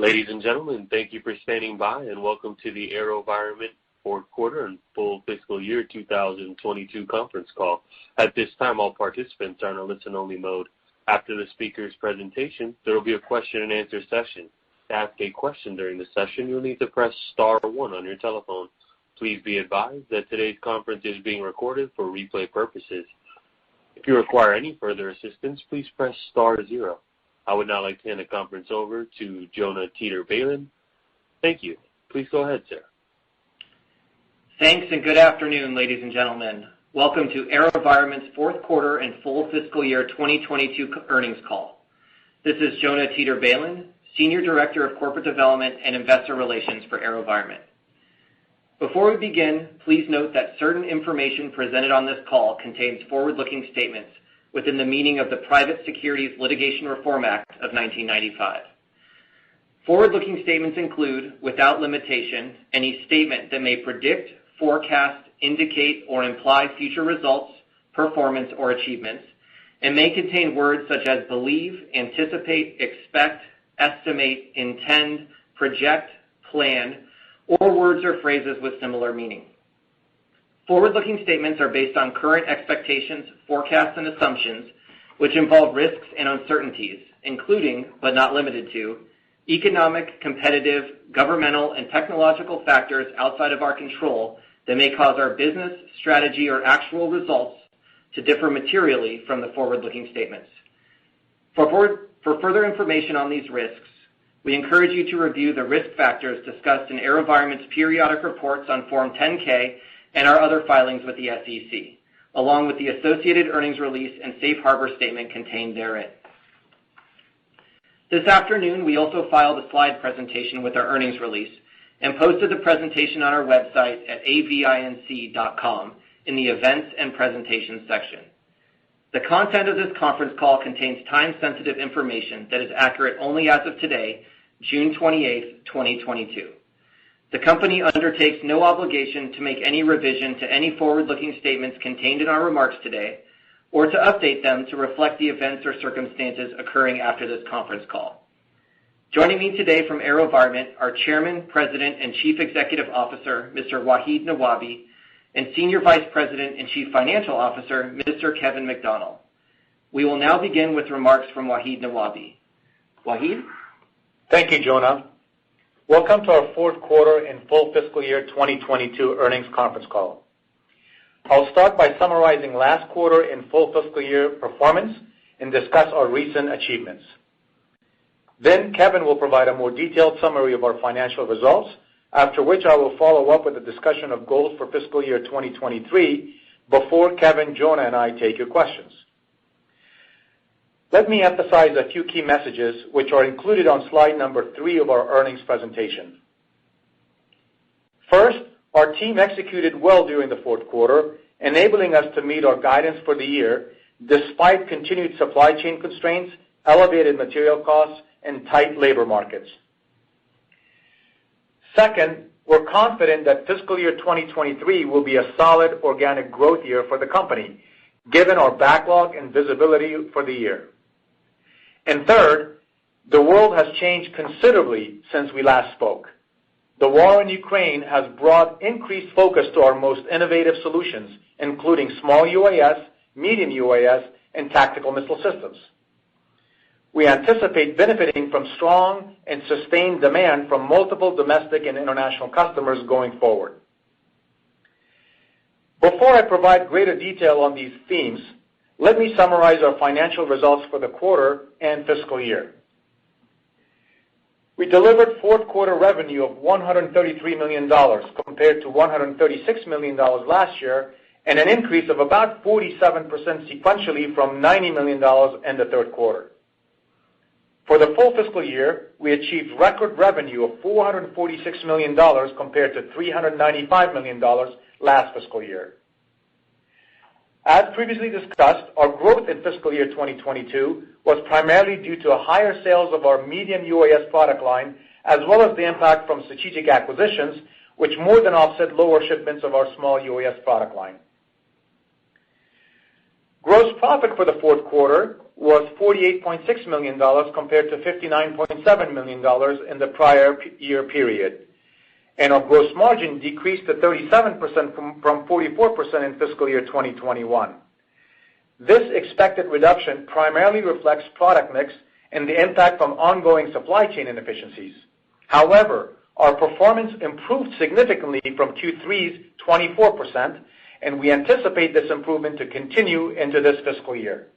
Ladies and gentlemen, thank you for standing by and welcome to the AeroVironment fourth quarter and full fiscal year 2022 conference call. At this time, all participants are in a listen-only mode. After the speaker's presentation, there will be a question-and-answer session. To ask a question during the session, you'll need to press star 1 on your telephone. Please be advised that today's conference is being recorded for replay purposes. If you require any further assistance, please press star 0. I would now like to hand the conference over to Jonah Teeter-Balin. Thank you. Please go ahead, sir. Thanks and good afternoon, ladies and gentlemen. Welcome to AeroVironment's fourth quarter and full fiscal year 2022 earnings call. This is Jonah Teeter-Balin, Senior Director of Corporate Development and Investor Relations for AeroVironment. Before we begin, please note that certain information presented on this call contains forward-looking statements within the meaning of the Private Securities Litigation Reform Act of 1995. Forward-looking statements include, without limitation, any statement that may predict, forecast, indicate, or imply future results, performance, or achievements, and may contain words such as believe, anticipate, expect, estimate, intend, project, plan, or words or phrases with similar meaning. Forward-looking statements are based on current expectations, forecasts, and assumptions, which involve risks and uncertainties, including, but not limited to, economic, competitive, governmental, and technological factors outside of our control that may cause our business, strategy, or actual results to differ materially from the forward-looking statements. For further information on these risks, we encourage you to review the risk factors discussed in AeroVironment's periodic reports on Form 10-K and our other filings with the SEC, along with the associated earnings release and safe harbor statement contained therein. This afternoon, we also filed a slide presentation with our earnings release and posted the presentation on our website at avinc.com in the Events and Presentations section. The content of this conference call contains time-sensitive information that is accurate only as of today, June 28, 2022. The company undertakes no obligation to make any revision to any forward-looking statements contained in our remarks today or to update them to reflect the events or circumstances occurring after this conference call. Joining me today from AeroVironment are Chairman, President, and Chief Executive Officer, Mr. Wahid Nawabi, and Senior Vice President and Chief Financial Officer, Mr. Kevin McDonnell. We will now begin with remarks from Wahid Nawabi. Wahid? Thank you, Jonah. Welcome to our fourth quarter and full fiscal year 2022 earnings conference call. I'll start by summarizing last quarter and full fiscal year performance and discuss our recent achievements. Then Kevin will provide a more detailed summary of our financial results, after which I will follow up with a discussion of goals for fiscal year 2023 before Kevin, Jonah, and I take your questions. Let me emphasize a few key messages which are included on slide number 3 of our earnings presentation. First, our team executed well during the fourth quarter, enabling us to meet our guidance for the year despite continued supply chain constraints, elevated material costs, and tight labor markets. Second, we're confident that fiscal year 2023 will be a solid organic growth year for the company, given our backlog and visibility for the year. And third, the world has changed considerably since we last spoke. The war in Ukraine has brought increased focus to our most innovative solutions, including small UAS, medium UAS, and tactical missile systems. We anticipate benefiting from strong and sustained demand from multiple domestic and international customers going forward. Before I provide greater detail on these themes, let me summarize our financial results for the quarter and fiscal year. We delivered fourth quarter revenue of $133 million compared to $136 million last year, and an increase of about 47% sequentially from $90 million in the third quarter. For the full fiscal year, we achieved record revenue of $446 million compared to $395 million last fiscal year. As previously discussed, our growth in fiscal year 2022 was primarily due to higher sales of our medium UAS product line, as well as the impact from strategic acquisitions, which more than offset lower shipments of our small UAS product line. Gross profit for the fourth quarter was $48.6 million compared to $59.7 million in the prior year period. And our gross margin decreased to 37% from 44% in fiscal year 2021. This expected reduction primarily reflects product mix and the impact from ongoing supply chain inefficiencies. However, our performance improved significantly from Q3's 24%, and we anticipate this improvement to continue into this fiscal year.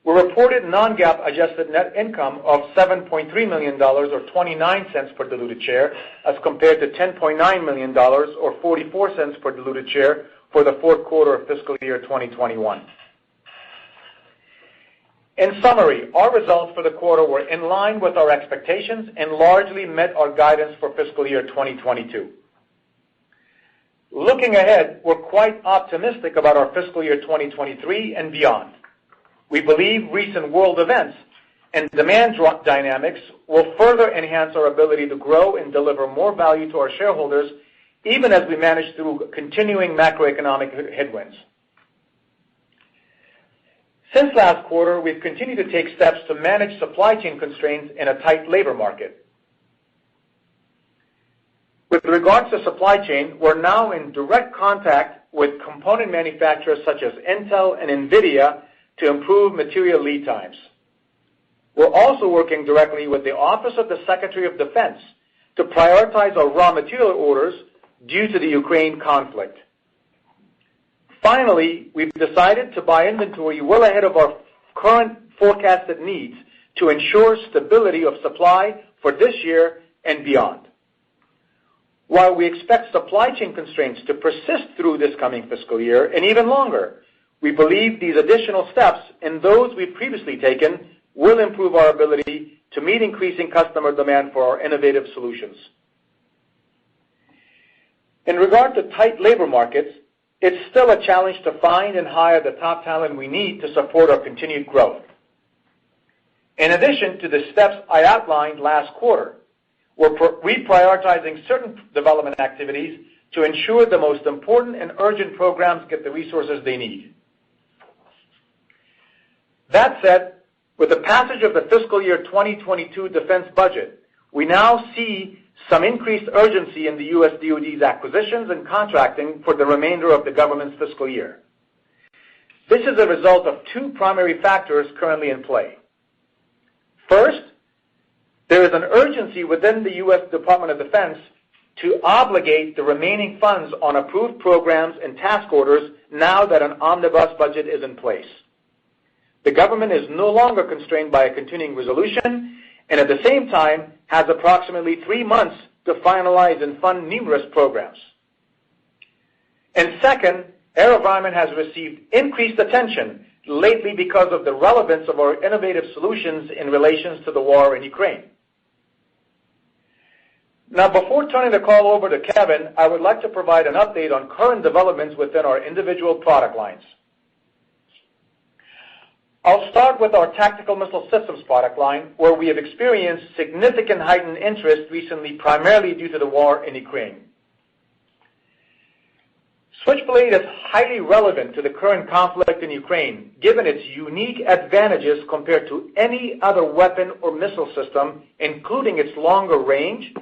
We reported non-GAAP adjusted net income of $7.3 million or 29 cents per diluted share as compared to $10.9 million or 44 cents per diluted share for the fourth quarter of fiscal year 2021. In summary, our results for the quarter were in line with our expectations and largely met our guidance for fiscal year 2022. Looking ahead, we're quite optimistic about our fiscal year 2023 and beyond. We believe recent world events and demand dynamics will further enhance our ability to grow and deliver more value to our shareholders, even as we manage through continuing macroeconomic headwinds. Since last quarter, we've continued to take steps to manage supply chain constraints in a tight labor market. With regards to supply chain, we're now in direct contact with component manufacturers such as Intel and NVIDIA to improve material lead times. We're also working directly with the Office of the Secretary of Defense to prioritize our raw material orders due to the Ukraine conflict. Finally, we've decided to buy inventory well ahead of our current forecasted needs to ensure stability of supply for this year and beyond. While we expect supply chain constraints to persist through this coming fiscal year and even longer, we believe these additional steps and those we've previously taken will improve our ability to meet increasing customer demand for our innovative solutions. In regard to tight labor markets, it's still a challenge to find and hire the top talent we need to support our continued growth. In addition to the steps I outlined last quarter, we're reprioritizing certain development activities to ensure the most important and urgent programs get the resources they need. That said, with the passage of the fiscal year 2022 defense budget, we now see some increased urgency in the U.S. DoD's acquisitions and contracting for the remainder of the government's fiscal year. This is a result of two primary factors currently in play. First, there is an urgency within the U.S. Department of Defense to obligate the remaining funds on approved programs and task orders now that an omnibus budget is in place. The government is no longer constrained by a continuing resolution and at the same time has approximately 3 months to finalize and fund numerous programs. And second, AeroVironment has received increased attention lately because of the relevance of our innovative solutions in relation to the war in Ukraine. Now, before turning the call over to Kevin, I would like to provide an update on current developments within our individual product lines. I'll start with our tactical missile systems product line, where we have experienced significant heightened interest recently, primarily due to the war in Ukraine. Switchblade is highly relevant to the current conflict in Ukraine, given its unique advantages compared to any other weapon or missile system, including its longer range,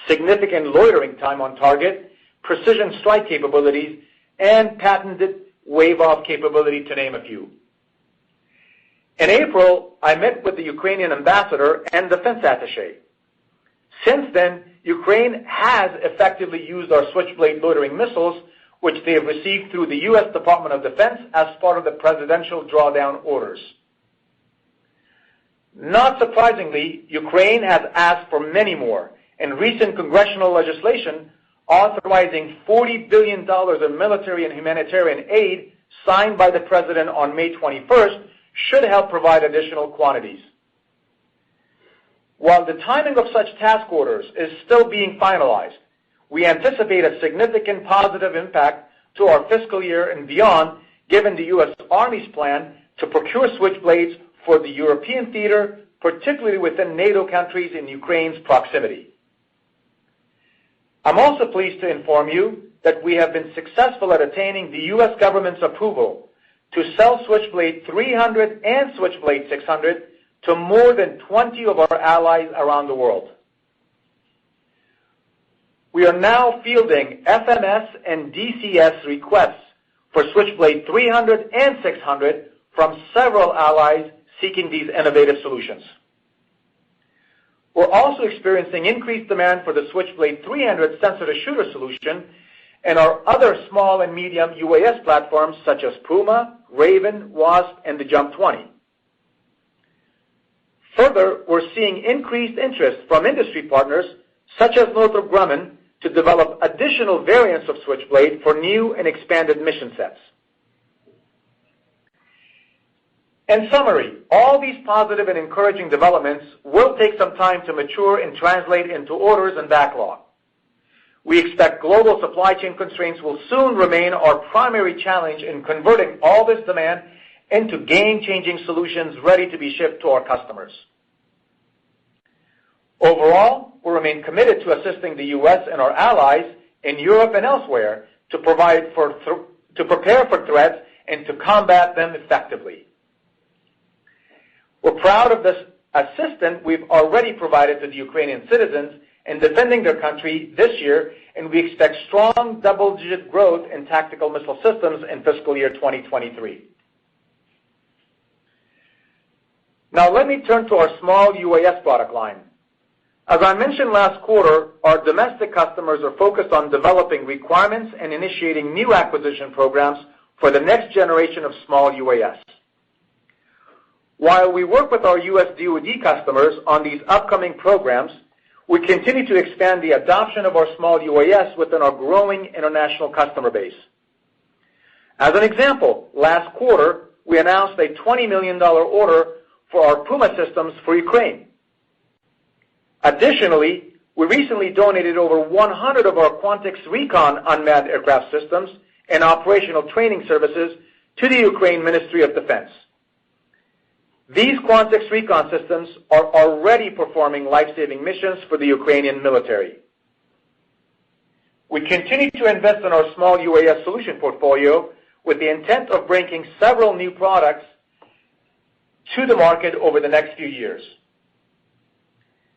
significant loitering time on target, precision strike capabilities, and patented wave-off capability, to name a few. In April, I met with the Ukrainian ambassador and defense attaché. Since then, Ukraine has effectively used our Switchblade loitering missiles, which they have received through the U.S. Department of Defense as part of the presidential drawdown orders. Not surprisingly, Ukraine has asked for many more, and recent congressional legislation authorizing $40 billion in military and humanitarian aid signed by the president on May 21st should help provide additional quantities. While the timing of such task orders is still being finalized, we anticipate a significant positive impact to our fiscal year and beyond, given the U.S. Army's plan to procure Switchblades for the European theater, particularly within NATO countries in Ukraine's proximity. I'm also pleased to inform you that we have been successful at attaining the U.S. government's approval to sell Switchblade 300 and Switchblade 600 to more than 20 of our allies around the world. We are now fielding FMS and DCS requests for Switchblade 300 and 600 from several allies seeking these innovative solutions. We're also experiencing increased demand for the Switchblade 300 sensor-to-shooter solution and our other small and medium UAS platforms such as Puma, Raven, Wasp, and the Jump 20. Further, we're seeing increased interest from industry partners such as Northrop Grumman to develop additional variants of Switchblade for new and expanded mission sets. In summary, all these positive and encouraging developments will take some time to mature and translate into orders and backlog. We expect global supply chain constraints will soon remain our primary challenge in converting all this demand into game-changing solutions ready to be shipped to our customers. Overall, we remain committed to assisting the U.S. and our allies in Europe and elsewhere to prepare for threats and to combat them effectively. We're proud of this assistance we've already provided to the Ukrainian citizens in defending their country this year, and we expect strong double-digit growth in tactical missile systems in fiscal year 2023. Now let me turn to our small UAS product line. As I mentioned last quarter, our domestic customers are focused on developing requirements and initiating new acquisition programs for the next generation of small UAS. While we work with our U.S. DoD customers on these upcoming programs, we continue to expand the adoption of our small UAS within our growing international customer base. As an example, last quarter, we announced a $20 million order for our Puma systems for Ukraine. Additionally, we recently donated over 100 of our Quantix Recon unmanned aircraft systems and operational training services to the Ukraine Ministry of Defense. These Quantix Recon systems are already performing life-saving missions for the Ukrainian military. We continue to invest in our small UAS solution portfolio with the intent of bringing several new products to the market over the next few years.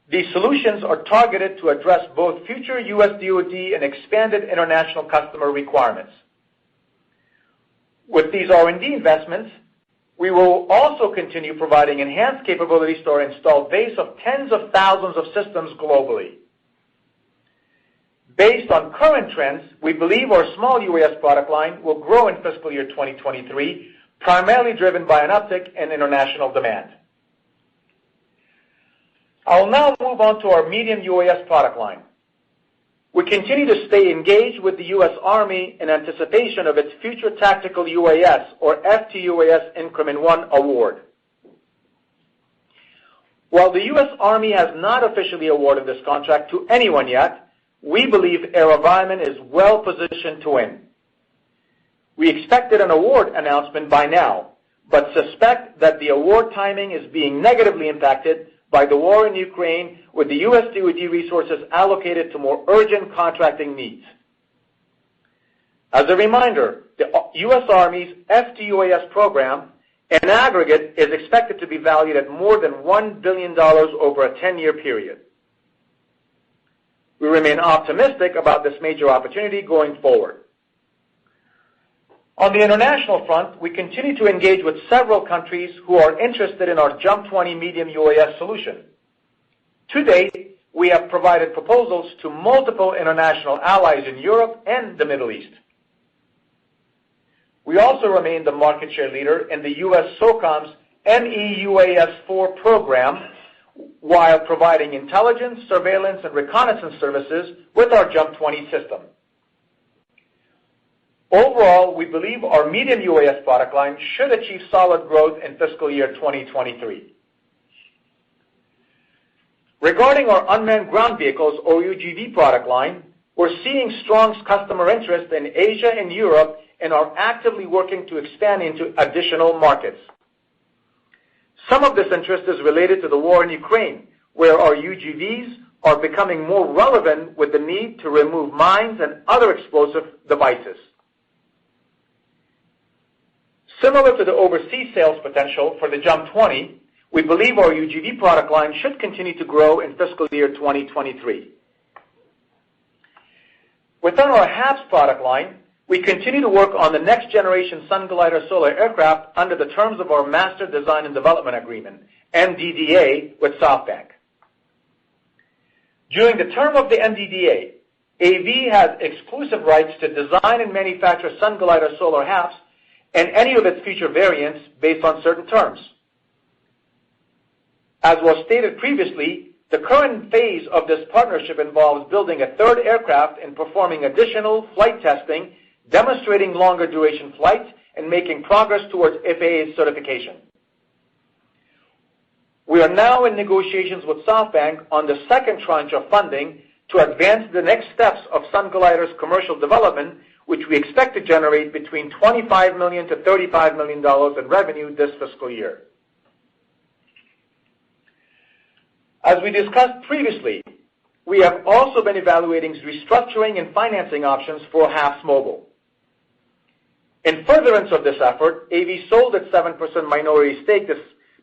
These solutions are targeted to address both future U.S. DoD and expanded international customer requirements. With these R&D investments, we will also continue providing enhanced capabilities to our installed base of tens of thousands of systems globally. Based on current trends, we believe our small UAS product line will grow in fiscal year 2023, primarily driven by an uptick in international demand. I will now move on to our medium UAS product line. We continue to stay engaged with the U.S. Army in anticipation of its Future Tactical UAS, or FTUAS Increment 1 award. While the U.S. Army has not officially awarded this contract to anyone yet, we believe AeroVironment is well positioned to win. We expected an award announcement by now, but suspect that the award timing is being negatively impacted by the war in Ukraine, with the U.S. DoD resources allocated to more urgent contracting needs. As a reminder, the U.S. Army's FTUAS program, in aggregate, is expected to be valued at more than $1 billion over a 10-year period. We remain optimistic about this major opportunity going forward. On the international front, we continue to engage with several countries who are interested in our Jump 20 medium UAS solution. To date, we have provided proposals to multiple international allies in Europe and the Middle East. We also remain the market share leader in the U.S. SOCOM's MEUAS-4 program, while providing intelligence, surveillance, and reconnaissance services with our Jump 20 system. Overall, we believe our medium UAS product line should achieve solid growth in fiscal year 2023. Regarding our unmanned ground vehicles, or UGV product line, we're seeing strong customer interest in Asia and Europe and are actively working to expand into additional markets. Some of this interest is related to the war in Ukraine, where our UGVs are becoming more relevant with the need to remove mines and other explosive devices. Similar to the overseas sales potential for the JUMP 20, we believe our UGV product line should continue to grow in fiscal year 2023. Within our HAPS product line, we continue to work on the next generation Sunglider solar aircraft under the terms of our Master Design and Development Agreement, MDDA, with Softbank. During the term of the MDDA, AV has exclusive rights to design and manufacture Sunglider solar HAPS and any of its future variants based on certain terms. As was stated previously, the current phase of this partnership involves building a third aircraft and performing additional flight testing, demonstrating longer duration flights, and making progress towards FAA certification. We are now in negotiations with Softbank on the second tranche of funding to advance the next steps of Sunglider's commercial development, which we expect to generate between $25 million to $35 million in revenue this fiscal year. As we discussed previously, we have also been evaluating restructuring and financing options for HAPS Mobile. In furtherance of this effort, AV sold its 7% minority stake this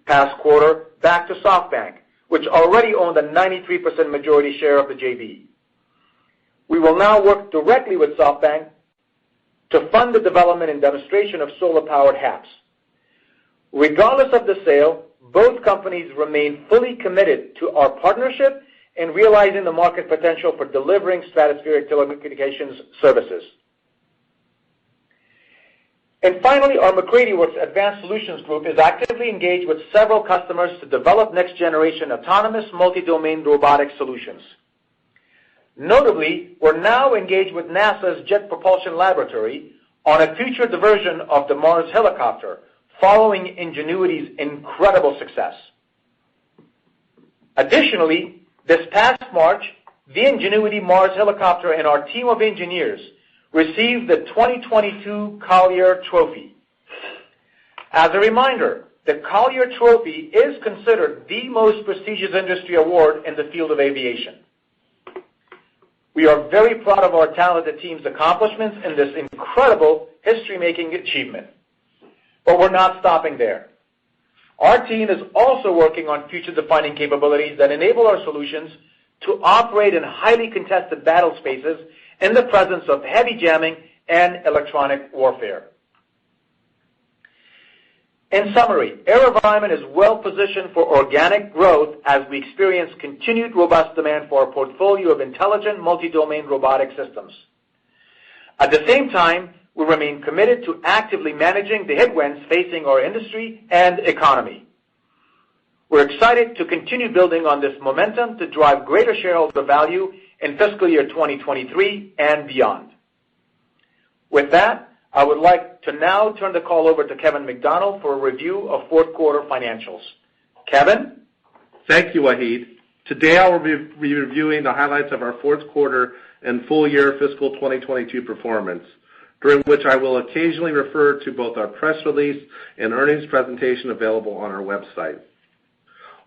past quarter back to Softbank, which already owned a 93% majority share of the JV. We will now work directly with Softbank to fund the development and demonstration of solar-powered HAPS. Regardless of the sale, both companies remain fully committed to our partnership and realizing the market potential for delivering stratospheric telecommunications services. And finally, our McCready Works Advanced Solutions Group is actively engaged with several customers to develop next-generation autonomous multi-domain robotic solutions. Notably, we're now engaged with NASA's Jet Propulsion Laboratory on a future diversion of the Mars helicopter, following Ingenuity's incredible success. Additionally, this past March, the Ingenuity Mars helicopter and our team of engineers received the 2022 Collier Trophy. As a reminder, the Collier Trophy is considered the most prestigious industry award in the field of aviation. We are very proud of our talented team's accomplishments in this incredible history-making achievement. But we're not stopping there. Our team is also working on future-defining capabilities that enable our solutions to operate in highly contested battle spaces in the presence of heavy jamming and electronic warfare. In summary, AeroVironment is well positioned for organic growth as we experience continued robust demand for our portfolio of intelligent multi-domain robotic systems. At the same time, we remain committed to actively managing the headwinds facing our industry and economy. We're excited to continue building on this momentum to drive greater shareholder value in fiscal year 2023 and beyond. With that, I would like to now turn the call over to Kevin McDonnell for a review of fourth quarter financials. Kevin? Thank you, Wahid. Today I will be reviewing the highlights of our fourth quarter and full year fiscal 2022 performance, during which I will occasionally refer to both our press release and earnings presentation available on our website.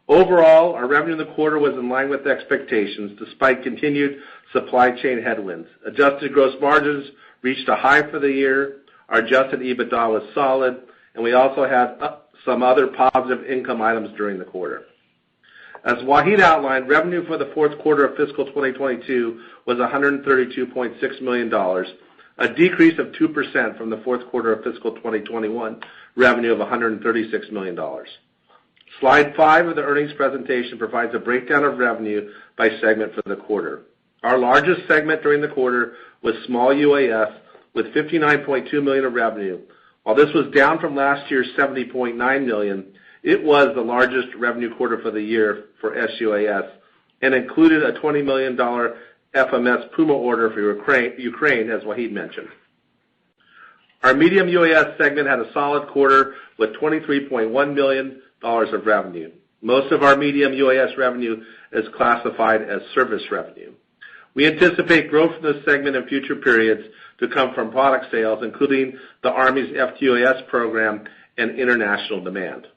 Overall, our revenue in the quarter was in line with expectations despite continued supply chain headwinds. Adjusted gross margins reached a high for the year, our adjusted EBITDA was solid, and we also had some other positive income items during the quarter. As Wahid outlined, revenue for the fourth quarter of fiscal 2022 was $132.6 million, a decrease of 2% from the fourth quarter of fiscal 2021 revenue of $136 million. Slide 5 of the earnings presentation provides a breakdown of revenue by segment for the quarter. Our largest segment during the quarter was small UAS with $59.2 million of revenue. While this was down from last year's $70.9 million, it was the largest revenue quarter for the year for SUAS and included a $20 million FMS Puma order for Ukraine, as Wahid mentioned. Our medium UAS segment had a solid quarter with $23.1 million of revenue. Most of our medium UAS revenue is classified as service revenue. We anticipate growth in this segment in future periods to come from product sales, including the Army's FTUAS program and international demand.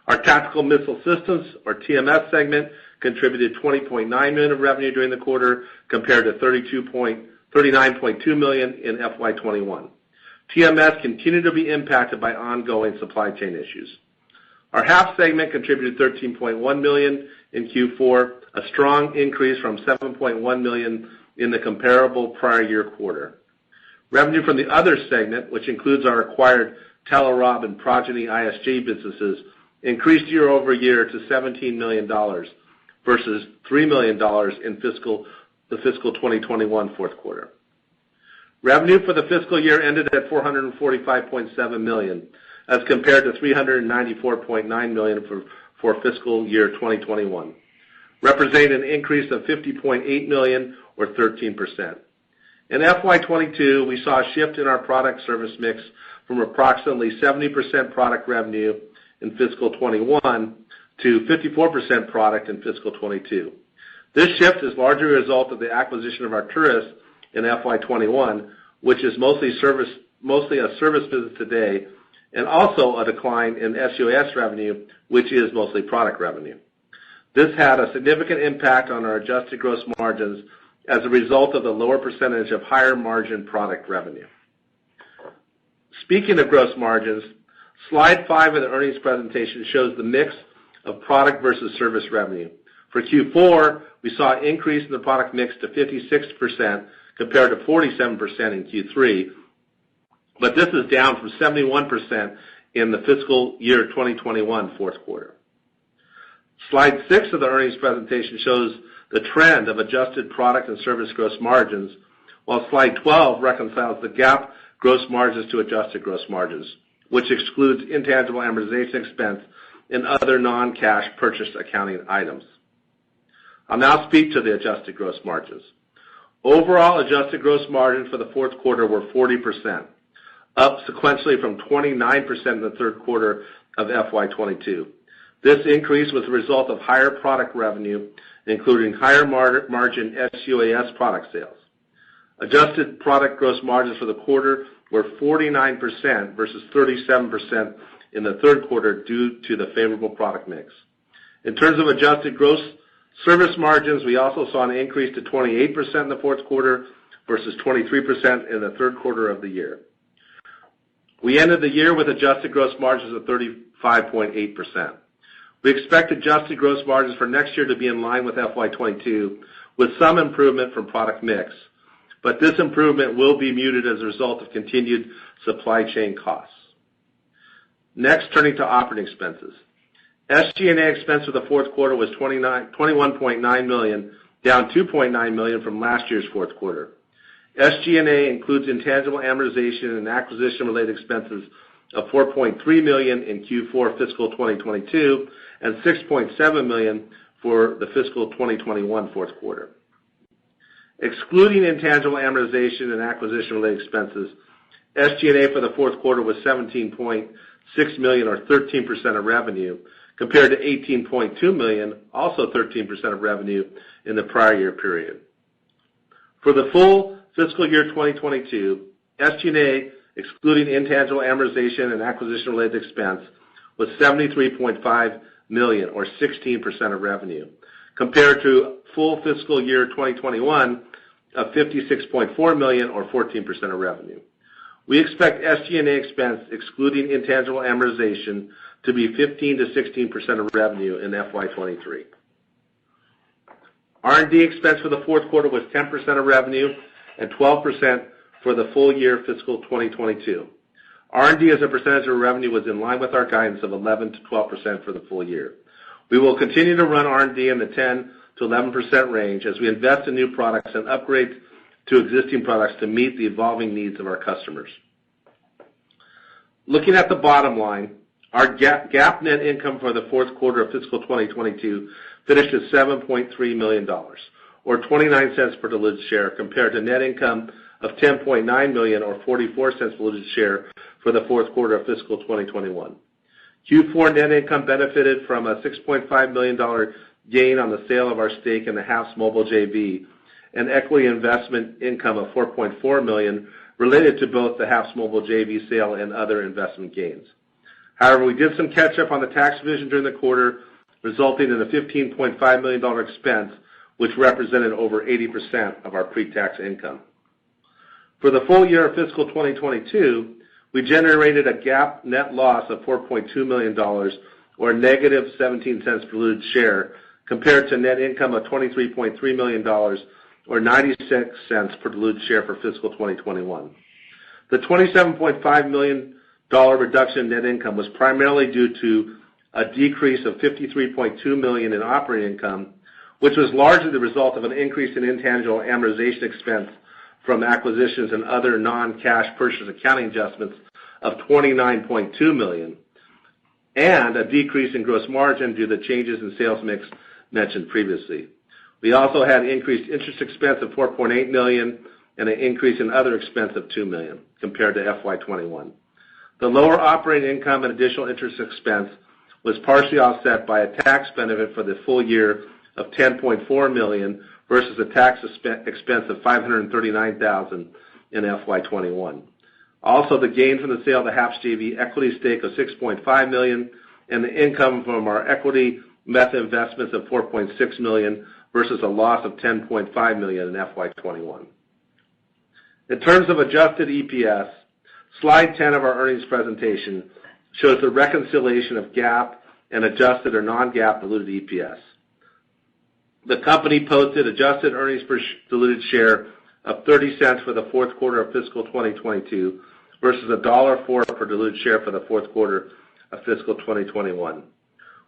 Our tactical missile systems, or TMS segment, contributed $20.9 million of revenue during the quarter compared to $39.2 million in FY21. TMS continued to be impacted by ongoing supply chain issues. Our HAP segment contributed $13.1 million in Q4, a strong increase from $7.1 million in the comparable prior year quarter. Revenue from the other segment, which includes our acquired Telerob and Progeny ISG businesses, increased year over year to $17 million versus $3 million in the fiscal 2021 fourth quarter. Revenue for the fiscal year ended at $445.7 million, as compared to $394.9 million for fiscal year 2021, representing an increase of $50.8 million or 13%. In FY22, we saw a shift in our product service mix from approximately 70% product revenue in fiscal 21 to 54% product in fiscal 22. This shift is largely a result of the acquisition of Arcturus in FY21, which is mostly a service business today, and also a decline in SUAS revenue, which is mostly product revenue. This had a significant impact on our adjusted gross margins as a result of the lower percentage of higher margin product revenue. Speaking of gross margins, slide 5 of the earnings presentation shows the mix of product versus service revenue. For Q4, we saw an increase in the product mix to 56% compared to 47% in Q3, but this is down from 71% in the fiscal year 2021 fourth quarter. Slide 6 of the earnings presentation shows the trend of adjusted product and service gross margins, while slide 12 reconciles the GAAP gross margins to adjusted gross margins, which excludes intangible amortization expense and other non-cash purchase accounting items. I'll now speak to the adjusted gross margins. Overall adjusted gross margins for the fourth quarter were 40%, up sequentially from 29% in the third quarter of FY22. This increase was a result of higher product revenue, including higher margin SUAS product sales. Adjusted product gross margins for the quarter were 49% versus 37% in the third quarter due to the favorable product mix. In terms of adjusted gross service margins, we also saw an increase to 28% in the fourth quarter versus 23% in the third quarter of the year. We ended the year with adjusted gross margins of 35.8%. We expect adjusted gross margins for next year to be in line with FY22, with some improvement from product mix, but this improvement will be muted as a result of continued supply chain costs. Next, turning to operating expenses. SG&A expense for the fourth quarter was $21.9 million, down $2.9 million from last year's fourth quarter. SG&A includes intangible amortization and acquisition-related expenses of $4.3 million in Q4 fiscal 2022 and $6.7 million for the fiscal 2021 fourth quarter. Excluding intangible amortization and acquisition-related expenses, SG&A for the fourth quarter was $17.6 million, or 13% of revenue, compared to $18.2 million, also 13% of revenue in the prior year period. For the full fiscal year 2022, SG&A, excluding intangible amortization and acquisition-related expense, was $73.5 million, or 16% of revenue, compared to full fiscal year 2021 of $56.4 million, or 14% of revenue. We expect SG&A expense, excluding intangible amortization, to be 15 to 16% of revenue in FY23. R&D expense for the fourth quarter was 10% of revenue and 12% for the full year fiscal 2022. R&D as a percentage of revenue was in line with our guidance of 11 to 12% for the full year. We will continue to run R&D in the 10 to 11% range as we invest in new products and upgrades to existing products to meet the evolving needs of our customers. Looking at the bottom line, our GAAP net income for the fourth quarter of fiscal 2022 finished at $7.3 million, or 29 cents per diluted share, compared to net income of $10.9 million, or 44 cents per diluted share for the fourth quarter of fiscal 2021. Q4 net income benefited from a $6.5 million gain on the sale of our stake in the HAPS-Mobile JV and equity investment income of $4.4 million related to both the HAPS-Mobile JV sale and other investment gains. However, we did some catch-up on the tax division during the quarter, resulting in a $15.5 million expense, which represented over 80% of our pre-tax income. For the full year of fiscal 2022, we generated a GAAP net loss of $4.2 million, or negative 17 cents per diluted share, compared to net income of $23.3 million, or 96 cents per diluted share for fiscal 2021. The $27.5 million reduction in net income was primarily due to a decrease of $53.2 million in operating income, which was largely the result of an increase in intangible amortization expense from acquisitions and other non-cash purchase accounting adjustments of $29.2 million, and a decrease in gross margin due to changes in sales mix mentioned previously. We also had increased interest expense of $4.8 million and an increase in other expense of $2 million compared to FY21. The lower operating income and additional interest expense was partially offset by a tax benefit for the full year of $10.4 million versus a tax expense of $539,000 in FY21. Also, the gain from the sale of the HAPS JV equity stake of $6.5 million and the income from our equity method investments of $4.6 million versus a loss of $10.5 million in FY21. In terms of adjusted EPS, slide 10 of our earnings presentation shows the reconciliation of GAAP and adjusted or non-GAAP diluted EPS. The company posted adjusted earnings per diluted share of 30 cents for the fourth quarter of fiscal 2022 versus $1.04 per diluted share for the fourth quarter of fiscal 2021.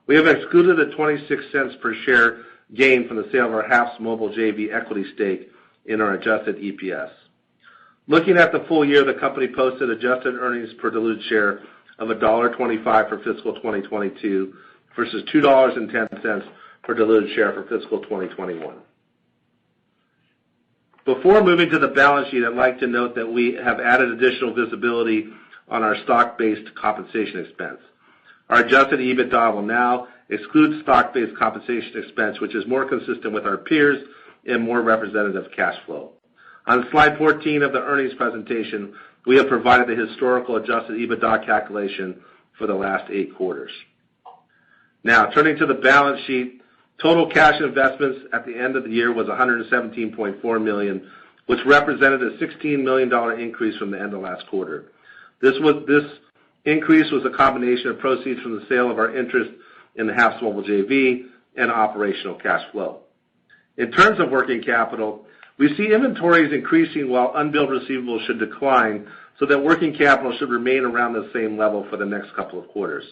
We have excluded a 26 cents per share gain from the sale of our HAPS Mobile JV equity stake in our adjusted EPS. Looking at the full year, the company posted adjusted earnings per diluted share of $1.25 for fiscal 2022 versus $2.10 per diluted share for fiscal 2021. Before moving to the balance sheet, I'd like to note that we have added additional visibility on our stock-based compensation expense. Our adjusted EBITDA will now exclude stock-based compensation expense, which is more consistent with our peers and more representative of cash flow. On slide 14 of the earnings presentation, we have provided the historical adjusted EBITDA calculation for the last 8 quarters. Now, turning to the balance sheet, total cash investments at the end of the year was $117.4 million, which represented a $16 million increase from the end of last quarter. This increase was a combination of proceeds from the sale of our interest in the HAPS Mobile JV and operational cash flow. In terms of working capital, we see inventories increasing while unbilled receivables should decline, so that working capital should remain around the same level for the next couple of quarters.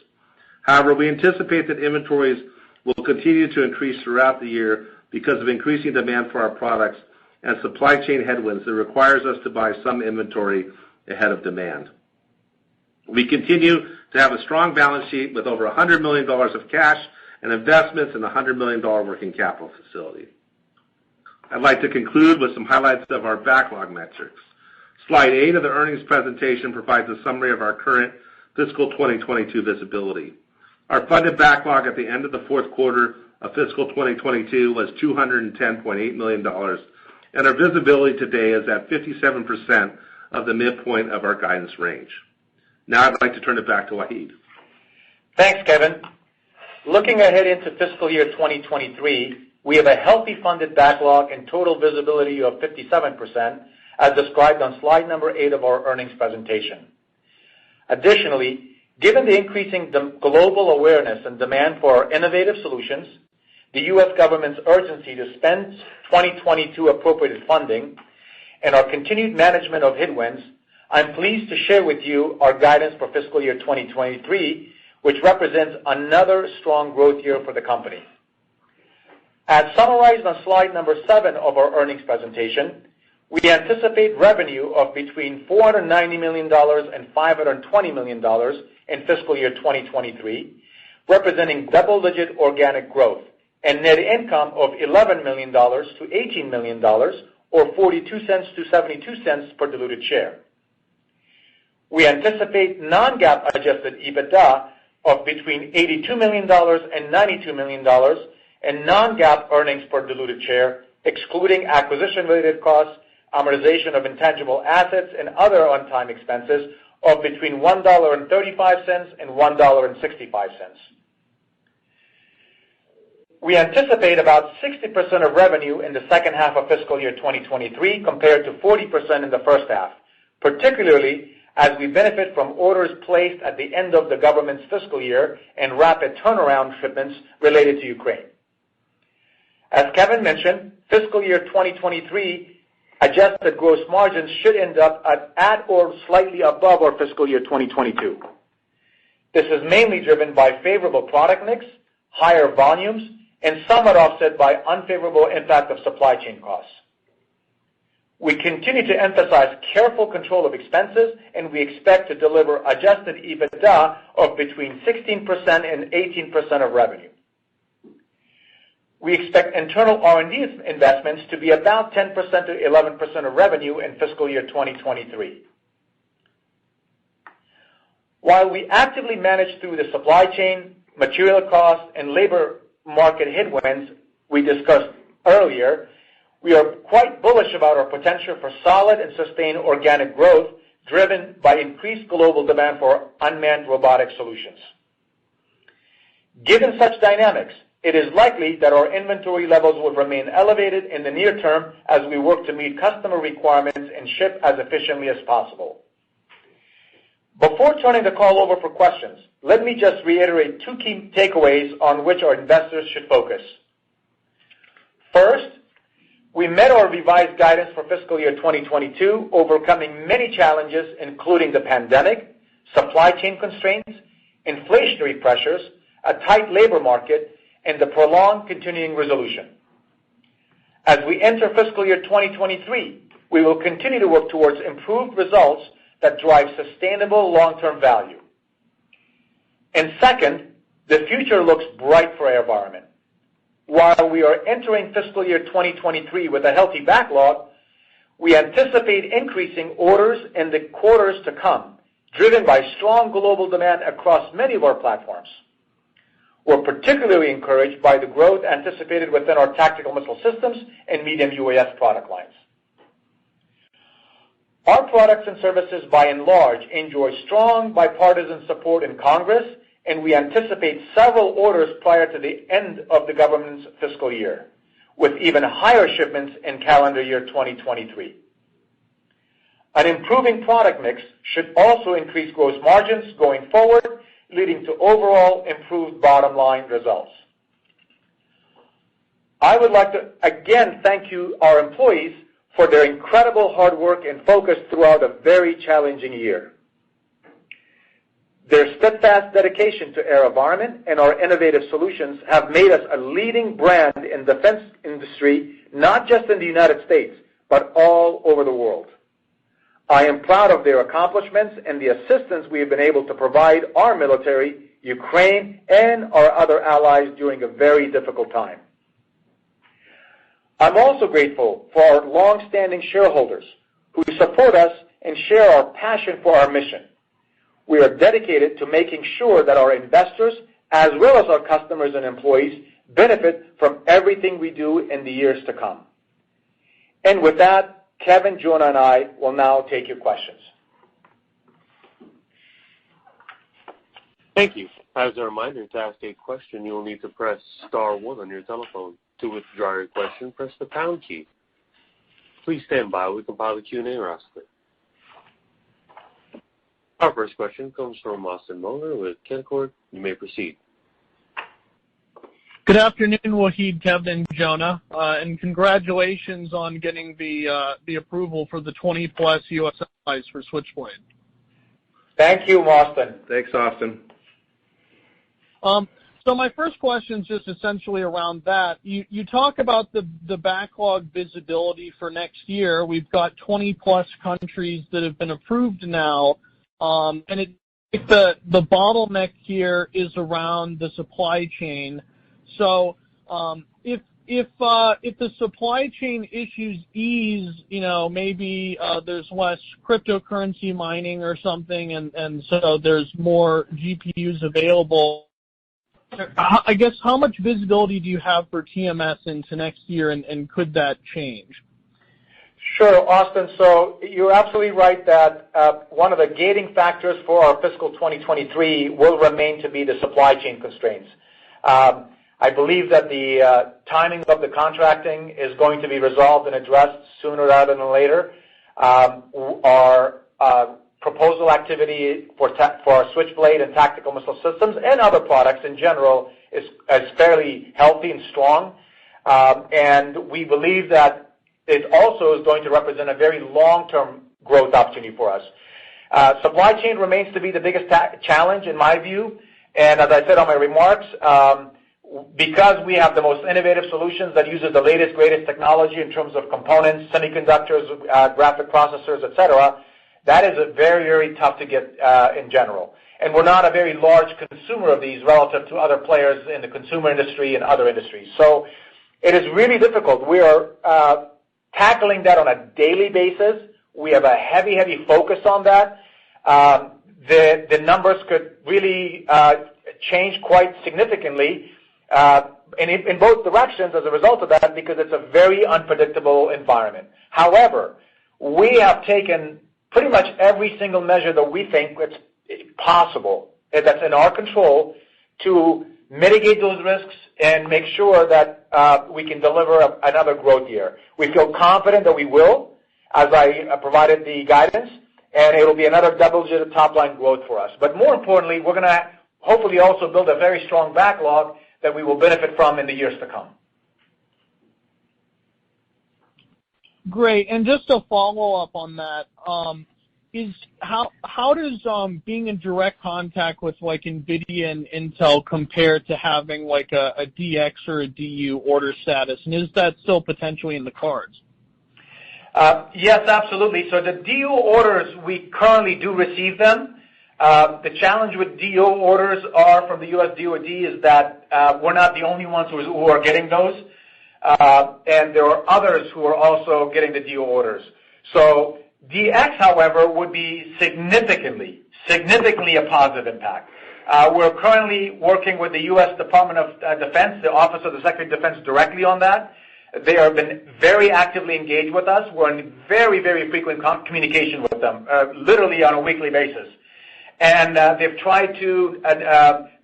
However, we anticipate that inventories will continue to increase throughout the year because of increasing demand for our products and supply chain headwinds that requires us to buy some inventory ahead of demand. We continue to have a strong balance sheet with over $100 million of cash and investments in a $100 million working capital facility. I'd like to conclude with some highlights of our backlog metrics. Slide 8 of the earnings presentation provides a summary of our current fiscal 2022 visibility. Our funded backlog at the end of the fourth quarter of fiscal 2022 was $210.8 million, and our visibility today is at 57% of the midpoint of our guidance range. Now I'd like to turn it back to Wahid. Thanks, Kevin. Looking ahead into fiscal year 2023, we have a healthy funded backlog and total visibility of 57%, as described on slide number 8 of our earnings presentation. Additionally, given the increasing global awareness and demand for our innovative solutions, the U.S. government's urgency to spend 2022 appropriated funding, and our continued management of headwinds, I'm pleased to share with you our guidance for fiscal year 2023, which represents another strong growth year for the company. As summarized on slide number 7 of our earnings presentation, we anticipate revenue of between $490 million and $520 million in fiscal year 2023, representing double-digit organic growth, and net income of $11 million to $18 million, or 42 cents to 72 cents per diluted share. We anticipate non-GAAP adjusted EBITDA of between $82 million and $92 million, and non-GAAP earnings per diluted share, excluding acquisition-related costs, amortization of intangible assets, and other one-time expenses, of between $1.35 and $1.65. We anticipate about 60% of revenue in the second half of fiscal year 2023 compared to 40% in the first half, particularly as we benefit from orders placed at the end of the government's fiscal year and rapid turnaround shipments related to Ukraine. As Kevin mentioned, fiscal year 2023 adjusted gross margins should end up at or slightly above our fiscal year 2022. This is mainly driven by favorable product mix, higher volumes, and somewhat offset by unfavorable impact of supply chain costs. We continue to emphasize careful control of expenses, and we expect to deliver adjusted EBITDA of between 16% and 18% of revenue. We expect internal R&D investments to be about 10% to 11% of revenue in fiscal year 2023. While we actively manage through the supply chain, material costs, and labor market headwinds we discussed earlier, we are quite bullish about our potential for solid and sustained organic growth driven by increased global demand for unmanned robotic solutions. Given such dynamics, it is likely that our inventory levels will remain elevated in the near term as we work to meet customer requirements and ship as efficiently as possible. Before turning the call over for questions, let me just reiterate two key takeaways on which our investors should focus. First, we met our revised guidance for fiscal year 2022, overcoming many challenges, including the pandemic, supply chain constraints, inflationary pressures, a tight labor market, and the prolonged continuing resolution. As we enter fiscal year 2023, we will continue to work towards improved results that drive sustainable long-term value. And second, the future looks bright for AeroVironment. While we are entering fiscal year 2023 with a healthy backlog, we anticipate increasing orders in the quarters to come, driven by strong global demand across many of our platforms. We're particularly encouraged by the growth anticipated within our tactical missile systems and medium UAS product lines. Our products and services, by and large, enjoy strong bipartisan support in Congress, and we anticipate several orders prior to the end of the government's fiscal year, with even higher shipments in calendar year 2023. An improving product mix should also increase gross margins going forward, leading to overall improved bottom line results. I would like to again thank you, our employees, for their incredible hard work and focus throughout a very challenging year. Their steadfast dedication to AeroVironment and our innovative solutions have made us a leading brand in the defense industry, not just in the United States, but all over the world. I am proud of their accomplishments and the assistance we have been able to provide our military, Ukraine, and our other allies during a very difficult time. I'm also grateful for our long-standing shareholders who support us and share our passion for our mission. We are dedicated to making sure that our investors, as well as our customers and employees, benefit from everything we do in the years to come. And with that, Kevin, Jonah, and I will now take your questions. Thank you. As a reminder, to ask a question, you will need to press star 1 on your telephone. To withdraw your question, press the pound key. Please stand by while we compile the Q&A roster. Our first question comes from Austin Moeller with Canaccord. You may proceed. Good afternoon, Wahid, Kevin, and Jonah, and congratulations on getting the approval for the 20-plus U.S. allies for Switchblade. Thank you, Austin. Thanks, Austin. So my first question is just essentially around that. You talk about the backlog visibility for next year. We've got 20-plus countries that have been approved now, and the bottleneck here is around the supply chain. So if the supply chain issues ease, maybe there's less cryptocurrency mining or something, and so there's more GPUs available. I guess how much visibility do you have for TMS into next year, and could that change? Sure, Austin. So you're absolutely right that one of the gating factors for our fiscal 2023 will remain to be the supply chain constraints. I believe that the timing of the contracting is going to be resolved and addressed sooner rather than later. Our proposal activity for our Switchblade and tactical missile systems and other products in general is fairly healthy and strong. And we believe that it also is going to represent a very long-term growth opportunity for us. Supply chain remains to be the biggest challenge in my view. And as I said on my remarks, because we have the most innovative solutions that uses the latest, greatest technology in terms of components, semiconductors, graphic processors, et cetera, that is very, very tough to get in general. And we're not a very large consumer of these relative to other players in the consumer industry and other industries. So it is really difficult. We are tackling that on a daily basis. We have a heavy, heavy focus on that. The numbers could really change quite significantly in both directions as a result of that, because it's a very unpredictable environment. However, we have taken pretty much every single measure that we think it's possible, that's in our control, to mitigate those risks and make sure that we can deliver another growth year. We feel confident that we will, as I provided the guidance, and it will be another double-digit top-line growth for us. But more importantly, we're going to hopefully also build a very strong backlog that we will benefit from in the years to come. Great. And just to follow up on that, is how does being in direct contact with like NVIDIA and Intel compare to having like a DX or a DU order status? And is that still potentially in the cards? Yes, absolutely. So the DU orders, we currently do receive them. The challenge with DU orders are from the U.S. DoD is that we're not the only ones who are getting those, and there are others who are also getting the DU orders. So DX, however, would be significantly a positive impact. We're currently working with the U.S. Department of Defense, the Office of the Secretary of Defense, directly on that. They have been very actively engaged with us. We're in very, very frequent communication with them, literally on a weekly basis. And they've tried to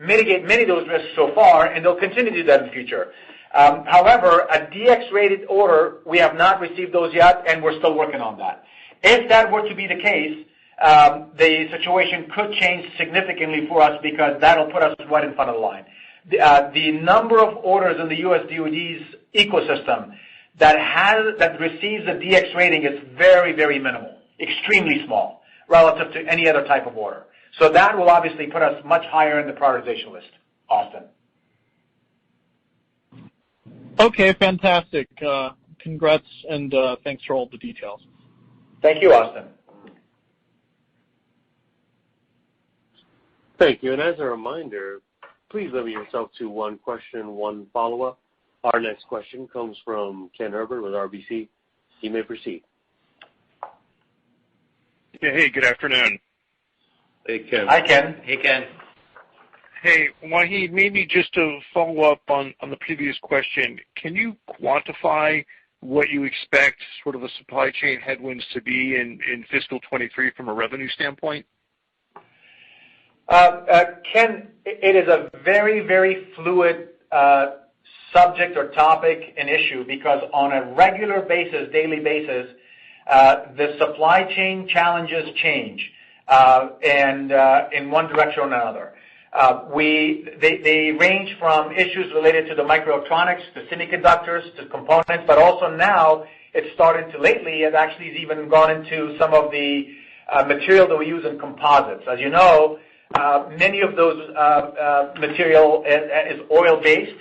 mitigate many of those risks so far, and they'll continue to do that in the future. However, a DX-rated order, we have not received those yet, and we're still working on that. If that were to be the case, the situation could change significantly for us because that'll put us right in front of the line. The number of orders in the U.S. DoD's ecosystem that receives a DX rating is very, very minimal, extremely small relative to any other type of order. So that will obviously put us much higher in the prioritization list, Austin. Okay, fantastic. Congrats and thanks for all the details. Thank you, Austin. Thank you. And as a reminder, please limit yourself to one question, one follow-up. Our next question comes from Ken Herbert with RBC. You may proceed. Yeah, hey, good afternoon. Hey, Ken. Hi, Ken. Hey, Ken. Hey, Wahid, maybe just to follow up on the previous question, can you quantify what you expect sort of the supply chain headwinds to be in fiscal 23 from a revenue standpoint? Ken, it is a very, very fluid subject or topic and issue because on a regular basis, daily basis, the supply chain challenges change and in one direction or another. They range from issues related to the microelectronics, to semiconductors, to components, but also now it's started to lately, it actually has even gone into some of the material that we use in composites. As you know, many of those material is oil-based,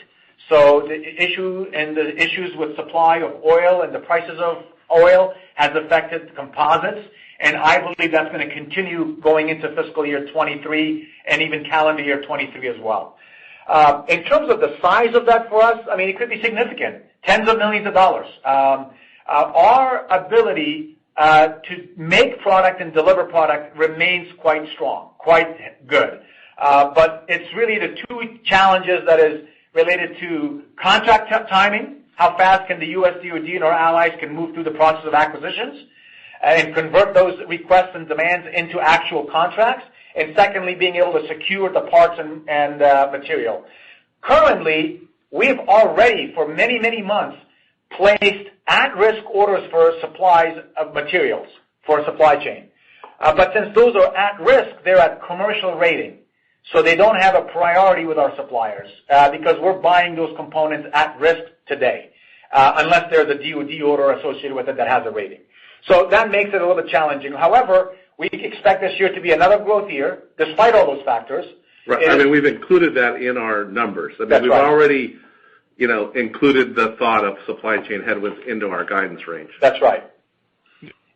so the issues with supply of oil and the prices of oil has affected composites, and I believe that's going to continue going into fiscal year 23 and even calendar year 23 as well. In terms of the size of that for us, I mean, it could be significant, tens of millions of dollars. Our ability to make product and deliver product remains quite strong, quite good. But it's really the two challenges that is related to contract timing, how fast can the U.S. DoD and our allies can move through the process of acquisitions and convert those requests and demands into actual contracts, and secondly, being able to secure the parts and material. Currently, we've already, for many, many months, placed at-risk orders for supplies of materials for supply chain. But since those are at risk, they're at commercial rating. So they don't have a priority with our suppliers because we're buying those components at risk today, unless there's a DoD order associated with it that has a rating. So that makes it a little bit challenging. However, we expect this year to be another growth year, despite all those factors. Right. I mean, we've included that in our numbers. I mean, we've already, included the thought of supply chain headwinds into our guidance range. That's right.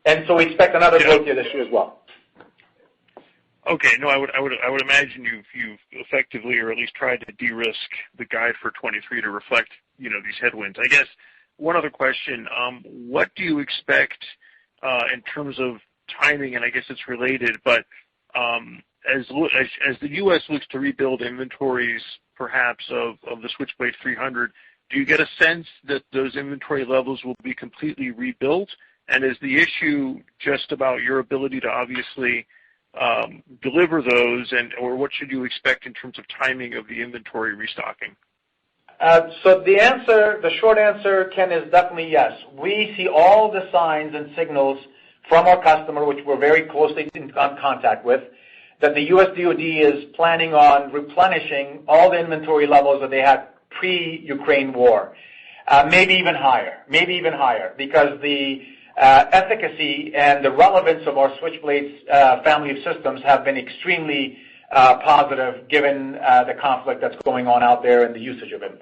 And so we expect another growth year this year as well. Okay. No, I would imagine you've effectively, or at least tried to de-risk the guide for 23 to reflect, these headwinds. I guess one other question: what do you expect in terms of timing? And I guess it's related, but as the U.S. looks to rebuild inventories, perhaps of the Switchblade 300, do you get a sense that those inventory levels will be completely rebuilt? And is the issue just about your ability to obviously deliver those, or what should you expect in terms of timing of the inventory restocking? So the short answer, Ken, is definitely yes. We see all the signs and signals from our customer, which we're very closely in contact with, that the U.S. DoD is planning on replenishing all the inventory levels that they had pre-Ukraine war, maybe even higher, because the efficacy and the relevance of our Switchblade family of systems have been extremely positive given the conflict that's going on out there and the usage of it.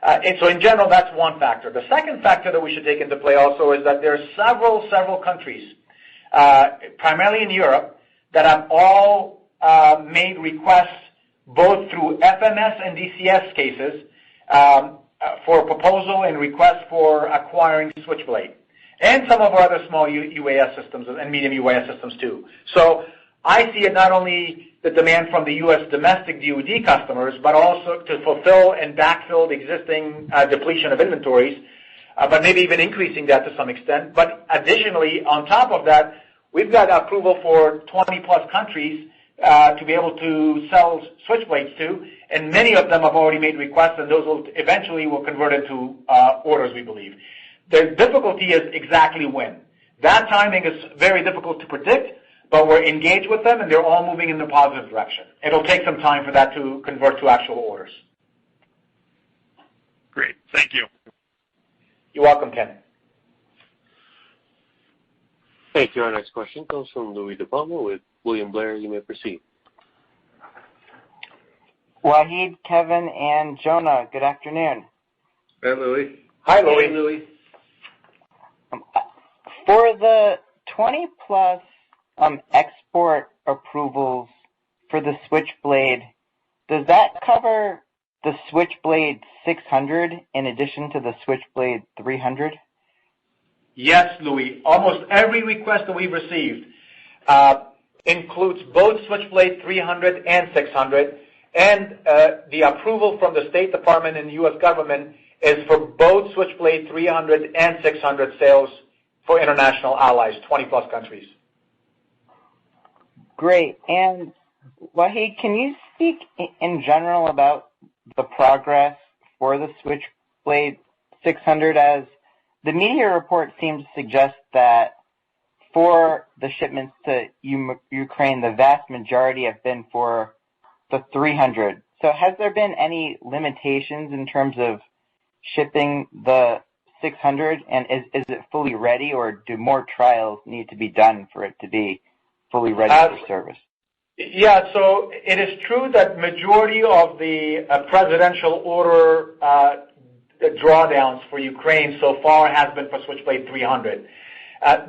And so in general, that's one factor. The second factor that we should take into play also is that there are several countries, primarily in Europe, that have all made requests both through FMS and DCS cases for proposal and request for acquiring Switchblade, and some of our other small UAS systems and medium UAS systems too. So I see it not only the demand from the U.S. domestic DoD customers, but also to fulfill and backfill the existing depletion of inventories, but maybe even increasing that to some extent. But additionally, on top of that, we've got approval for 20-plus countries to be able to sell Switchblades to, and many of them have already made requests, and those will eventually convert into orders, we believe. The difficulty is exactly when. That timing is very difficult to predict, but we're engaged with them, and they're all moving in the positive direction. It'll take some time for that to convert to actual orders. Great. Thank you. You're welcome, Ken. Thank you. Our next question comes from Louis DePalma with William Blair. You may proceed. Wahid, Kevin, and Jonah, good afternoon. Hey, Louis. Hi, Louis. Hey, Louis. For the 20-plus export approvals for the Switchblade, does that cover the Switchblade 600 in addition to the Switchblade 300? Yes, Louis. Almost every request that we've received includes both Switchblade 300 and 600, and the approval from the State Department and the U.S. government is for both Switchblade 300 and 600 sales for international allies, 20-plus countries. Great. And Wahid, can you speak in general about the progress for the Switchblade 600, as the media report seems to suggest that for the shipments to Ukraine, the vast majority have been for the 300. So has there been any limitations in terms of shipping the 600, and is it fully ready, or do more trials need to be done for it to be fully ready for service? Yeah, so it is true that majority of the presidential order drawdowns for Ukraine so far has been for Switchblade 300.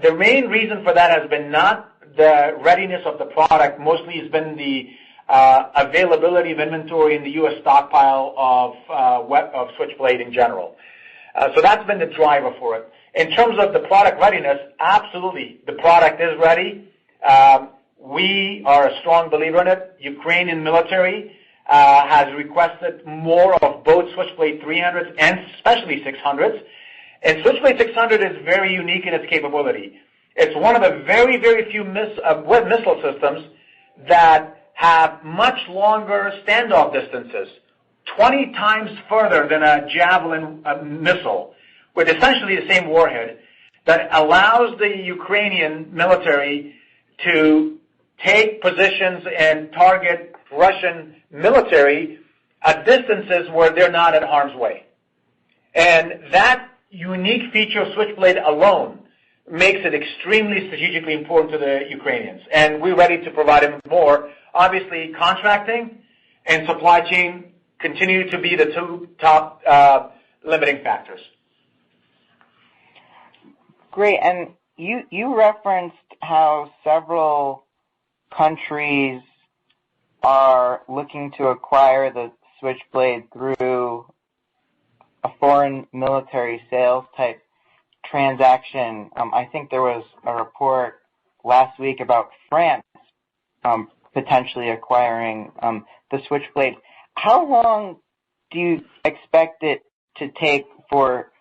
The main reason for that has been not the readiness of the product, mostly has been the availability of inventory in the U.S. stockpile of Switchblade in general. So that's been the driver for it. In terms of the product readiness, absolutely, the product is ready. We are a strong believer in it. Ukrainian military has requested more of both Switchblade 300s and especially 600s. And Switchblade 600 is very unique in its capability. It's one of the very, very few missile systems that have much longer standoff distances. 20 times further than a Javelin missile, with essentially the same warhead, that allows the Ukrainian military to take positions and target Russian military at distances where they're not at harm's way. And that unique feature of Switchblade alone makes it extremely strategically important to the Ukrainians. And we're ready to provide them more. Obviously, contracting and supply chain continue to be the two top limiting factors. Great. And you referenced how several countries are looking to acquire the Switchblade through a foreign military sales type transaction. I think there was a report last week about France potentially acquiring the Switchblade. How long do you expect it to take for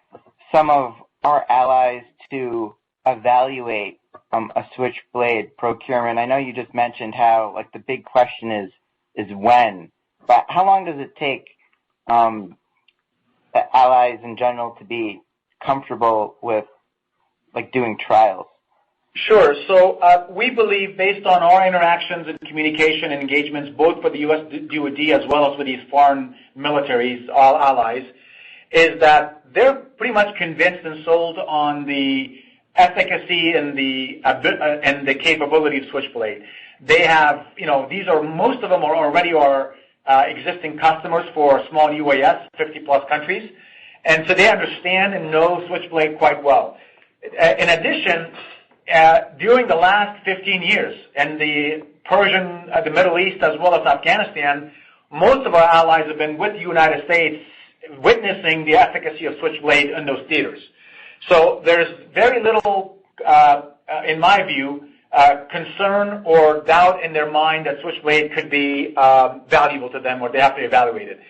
some of our allies to evaluate a Switchblade procurement? I know you just mentioned how the big question is when, but how long does it take the allies in general to be comfortable with doing trials? Sure. So we believe, based on our interactions and communication and engagements, both for the U.S. DoD as well as with these foreign militaries, all allies, is that they're pretty much convinced and sold on the efficacy and the capability of Switchblade. They have, most of them are already our existing customers for small UAS, 50-plus countries, and so they understand and know Switchblade quite well. In addition, during the last 15 years, in the Middle East as well as Afghanistan, most of our allies have been with the United States witnessing the efficacy of Switchblade in those theaters. So there's very little, in my view, concern or doubt in their mind that Switchblade could be valuable to them or they have to evaluate it.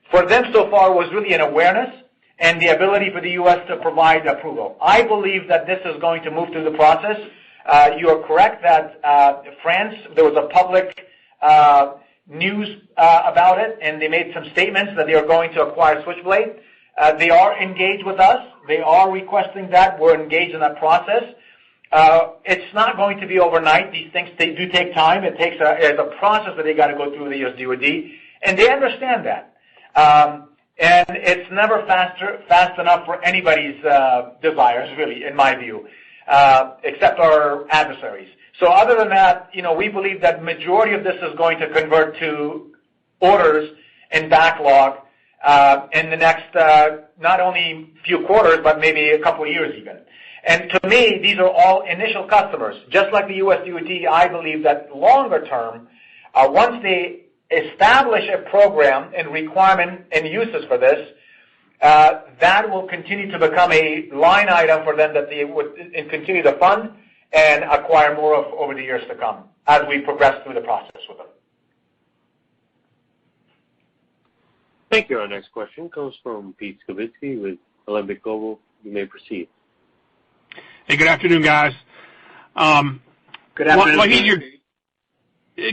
For them so far was really an awareness and the ability for the U.S. to provide approval. I believe that this is going to move through the process. You are correct that France, there was a public news about it, and they made some statements that they are going to acquire Switchblade. They are engaged with us. They are requesting that. We're engaged in that process. It's not going to be overnight. These things do take time. It's a process that they got to go through the U.S. DoD, and they understand that. And it's never fast enough for anybody's desires, really, in my view, except our adversaries. So other than that, we believe that majority of this is going to convert to orders and backlog in the next not only few quarters, but maybe a couple of years even. And to me, these are all initial customers. Just like the U.S. DoD, I believe that longer term, once they establish a program and requirement and uses for this, that will continue to become a line item for them that they would continue to fund and acquire more of over the years to come as we progress through the process with them. Thank you. Our next question comes from Pete Skibitsky with Alembic Global. You may proceed. Hey, good afternoon, guys. Good afternoon.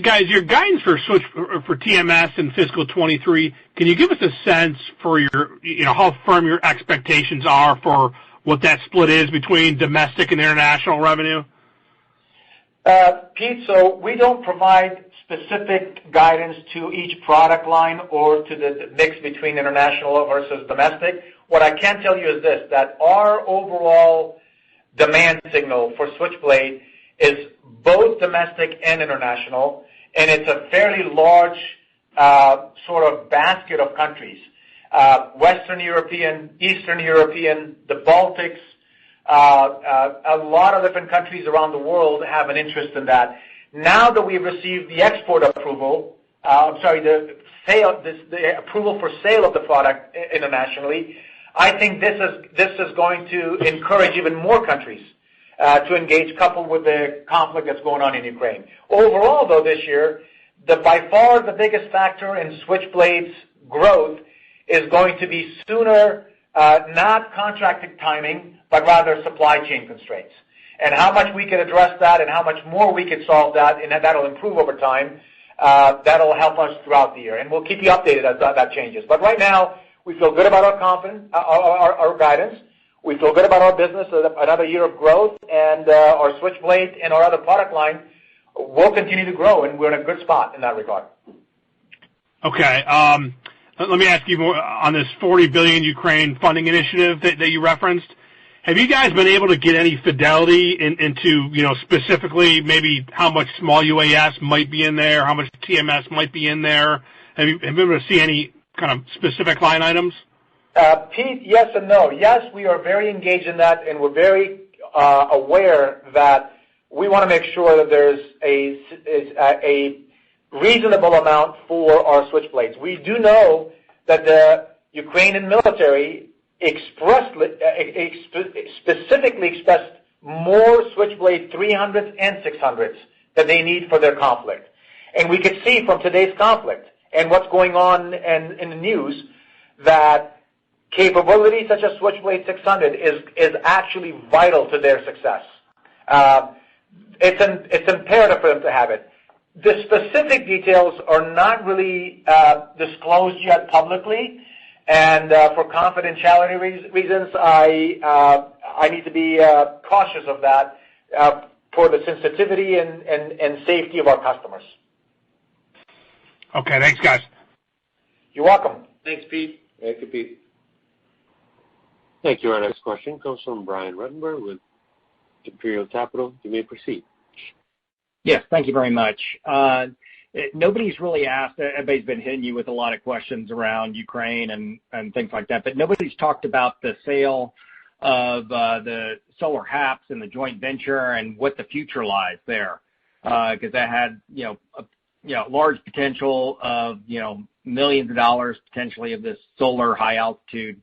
Guys, your guidance for TMS in fiscal 23, can you give us a sense for how firm your expectations are for what that split is between domestic and international revenue? Pete, so we don't provide specific guidance to each product line or to the mix between international versus domestic. What I can tell you is this, that our overall demand signal for Switchblade is both domestic and international, and it's a fairly large sort of basket of countries. Western European, Eastern European, the Baltics, a lot of different countries around the world have an interest in that. Now that we've received the export approval, the approval for sale of the product internationally, I think this is going to encourage even more countries to engage, coupled with the conflict that's going on in Ukraine. Overall, though, this year, by far the biggest factor in Switchblade's growth is going to be sooner, not contracted timing, but rather supply chain constraints. And how much we can address that and how much more we can solve that, and that'll improve over time, that'll help us throughout the year, and we'll keep you updated as that changes. But right now, we feel good about our guidance. We feel good about our business, another year of growth, and our Switchblade and our other product line will continue to grow, and we're in a good spot in that regard. Okay. Let me ask you more on this $40 billion Ukraine funding initiative that you referenced. Have you guys been able to get any fidelity into, specifically maybe how much small UAS might be in there, how much TMS might be in there? Have you been able to see any kind of specific line items? Pete, yes and no. Yes, we are very engaged in that, and we're very aware that we want to make sure that there's a reasonable amount for our Switchblades. We do know that the Ukrainian military specifically expressed more Switchblade 300s and 600s that they need for their conflict. And we could see from today's conflict and what's going on in the news that capability such as Switchblade 600 is actually vital to their success. It's imperative for them to have it. The specific details are not really disclosed yet publicly, and for confidentiality reasons, I need to be cautious of that for the sensitivity and safety of our customers. Okay, thanks, guys. You're welcome. Thanks, Pete. Thank you, Pete. Thank you. Our next question comes from Brian Ruttenberg with Imperial Capital. You may proceed. Yes, thank you very much. Nobody's really asked, everybody's been hitting you with a lot of questions around Ukraine and things like that, but nobody's talked about the sale of the solar HAPS and the joint venture and what the future lies there. Because that had, large potential of, millions of dollars potentially of this solar high altitude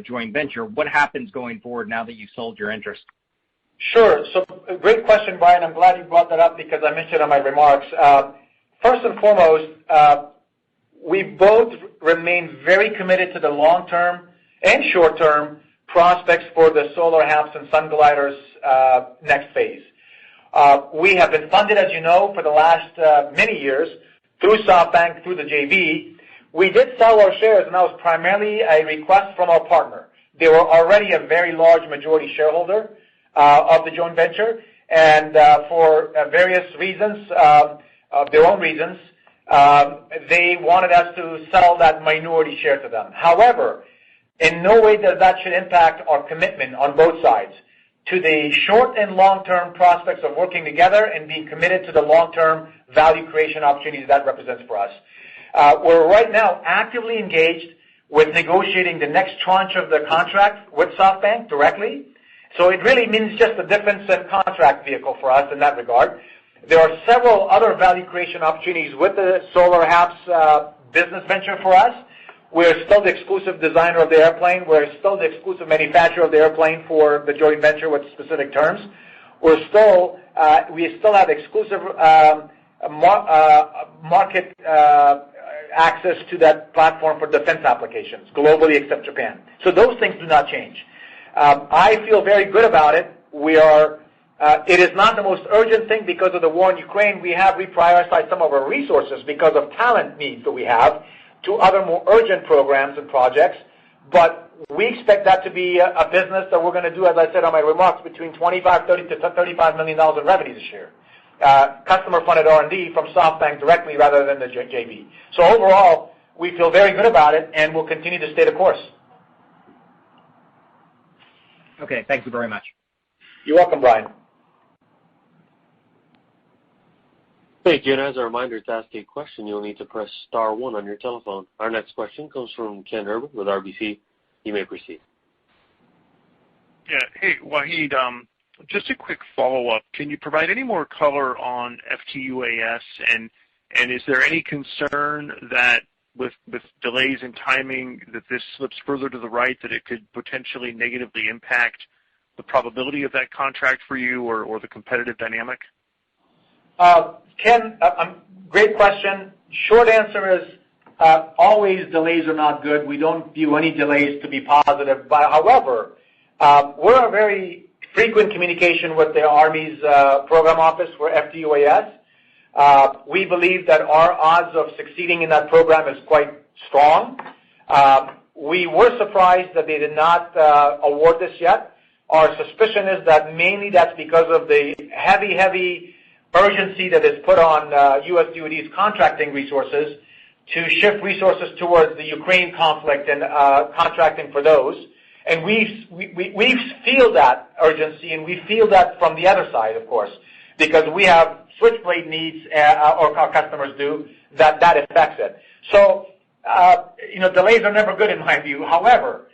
joint venture. What happens going forward now that you've sold your interest? Sure. So great question, Brian. I'm glad you brought that up because I mentioned in my remarks. First and foremost, we both remain very committed to the long-term and short-term prospects for the solar HAPS and Sun Gliders next phase. We have been funded, as you know, for the last many years through Softbank, through the JV. We did sell our shares, and that was primarily a request from our partner. They were already a very large majority shareholder of the joint venture, and for various reasons, their own reasons, they wanted us to sell that minority share to them. However, in no way does that should impact our commitment on both sides to the short and long-term prospects of working together and being committed to the long-term value creation opportunities that represents for us. We're right now actively engaged with negotiating the next tranche of the contract with Softbank directly. So it really means just a difference in contract vehicle for us in that regard. There are several other value creation opportunities with the solar HAPS business venture for us. We're still the exclusive designer of the airplane. We're still the exclusive manufacturer of the airplane for the joint venture with specific terms. We still have exclusive market access to that platform for defense applications globally except Japan. So those things do not change. I feel very good about it. It is not the most urgent thing because of the war in Ukraine. We have reprioritized some of our resources because of talent needs that we have to other more urgent programs and projects. But we expect that to be a business that we're going to do, as I said on my remarks, between $30 to $35 million in revenue this year. Customer-funded R&D from Softbank directly rather than the JV. So overall, we feel very good about it, and we'll continue to stay the course. Okay, thank you very much. You're welcome, Brian. Thank you. And as a reminder, to ask a question, you'll need to press star 1 on your telephone. Our next question comes from Ken Herbert with RBC. You may proceed. Yeah. Hey, Wahid, just a quick follow-up. Can you provide any more color on FTUAS, and is there any concern that with delays in timing that this slips further to the right, that it could potentially negatively impact the probability of that contract for you or the competitive dynamic? Ken, great question. Short answer is always delays are not good. We don't view any delays to be positive. But however, we're in very frequent communication with the Army's program office for FTUAS. We believe that our odds of succeeding in that program is quite strong. We were surprised that they did not award this yet. Our suspicion is that mainly that's because of the heavy urgency that is put on U.S. DoD's contracting resources to shift resources towards the Ukraine conflict and contracting for those. And we feel that urgency, and we feel that from the other side, of course, because we have Switchblade needs, or our customers do, that affects it. So, delays are never good in my view. However,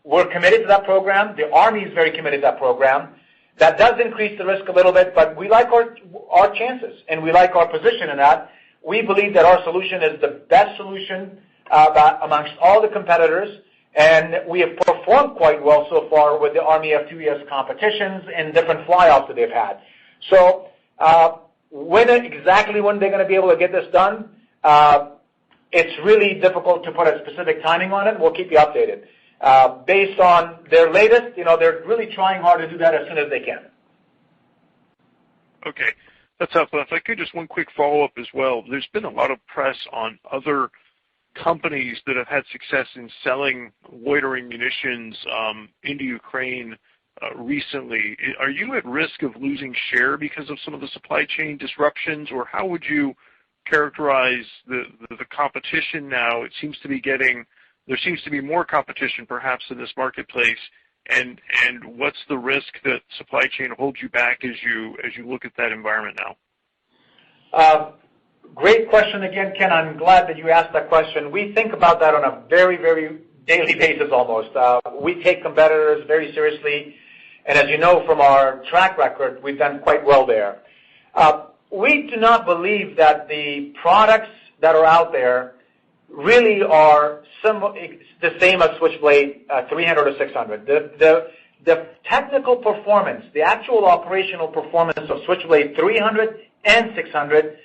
we're committed to that program. The Army is very committed to that program. That does increase the risk a little bit, but we like our chances, and we like our position in that. We believe that our solution is the best solution amongst all the competitors, and we have performed quite well so far with the Army F2ES competitions and different fly-offs that they've had. So when they're going to be able to get this done, it's really difficult to put a specific timing on it. We'll keep you updated. Based on their latest, they're really trying hard to do that as soon as they can. Okay. That's helpful. If I could, just one quick follow-up as well. There's been a lot of press on other companies that have had success in selling loitering munitions into Ukraine recently. Are you at risk of losing share because of some of the supply chain disruptions, or how would you characterize the competition now? There seems to be more competition perhaps in this marketplace, and what's the risk that supply chain holds you back as you look at that environment now? Great question again, Ken. I'm glad that you asked that question. We think about that on a very, very daily basis almost. We take competitors very seriously, and as you know from our track record, we've done quite well there. We do not believe that the products that are out there really are the same as Switchblade 300 or 600. The technical performance, the actual operational performance of Switchblade 300 and 600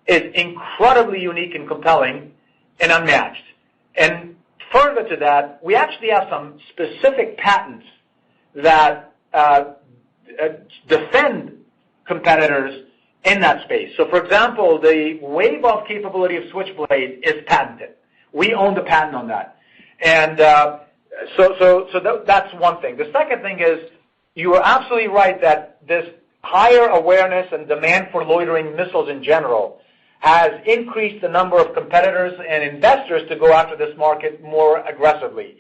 is incredibly unique and compelling and unmatched. And further to that, we actually have some specific patents that defend competitors in that space. So, for example, the wave-off capability of Switchblade is patented. We own the patent on that. And so that's one thing. The second thing is you are absolutely right that this higher awareness and demand for loitering missiles in general has increased the number of competitors and investors to go after this market more aggressively.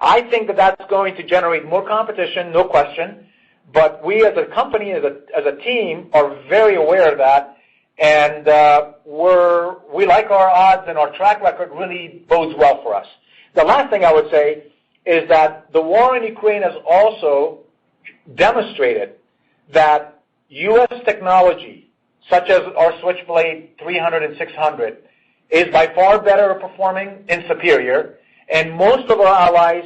I think that that's going to generate more competition, no question, but we as a company, as a team, are very aware of that, and we like our odds, and our track record really bodes well for us. The last thing I would say is that the war in Ukraine has also demonstrated that U.S. technology, such as our Switchblade 300 and 600, is by far better performing and superior, and most of our allies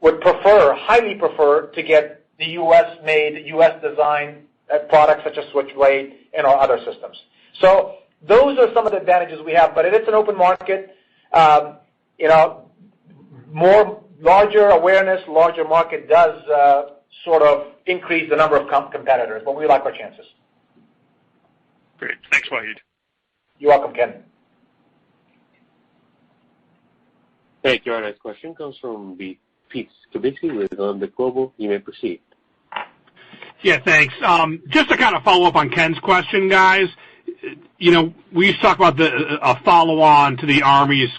would highly prefer to get the U.S.-made, U.S.-designed products such as Switchblade and our other systems. So those are some of the advantages we have, but it is an open market. Larger awareness, larger market does sort of increase the number of competitors, but we like our chances. Great. Thanks, Wahid. You're welcome, Ken. Thank you. Our next question comes from Pete Skibitsky with Alembic Global. You may proceed. Yeah, thanks. Just to kind of follow up on Ken's question, guys, we used to talk about a follow-on to the Army's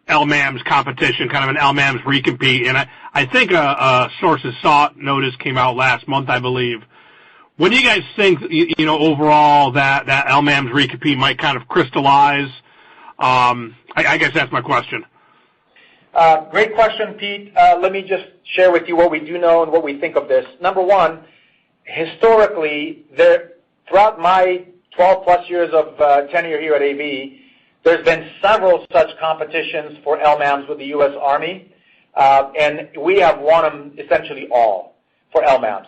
LMAMS competition, kind of an LMAMS recompete, and I think a sources sought notice came out last month, I believe. When do you guys think, overall that LMAMS recompete might kind of crystallize? I guess that's my question. Great question, Pete. Let me just share with you what we do know and what we think of this. Number one, historically, throughout my 12-plus years of tenure here at AV, there's been several such competitions for LMAMS with the U.S. Army, and we have won them essentially all for LMAMS.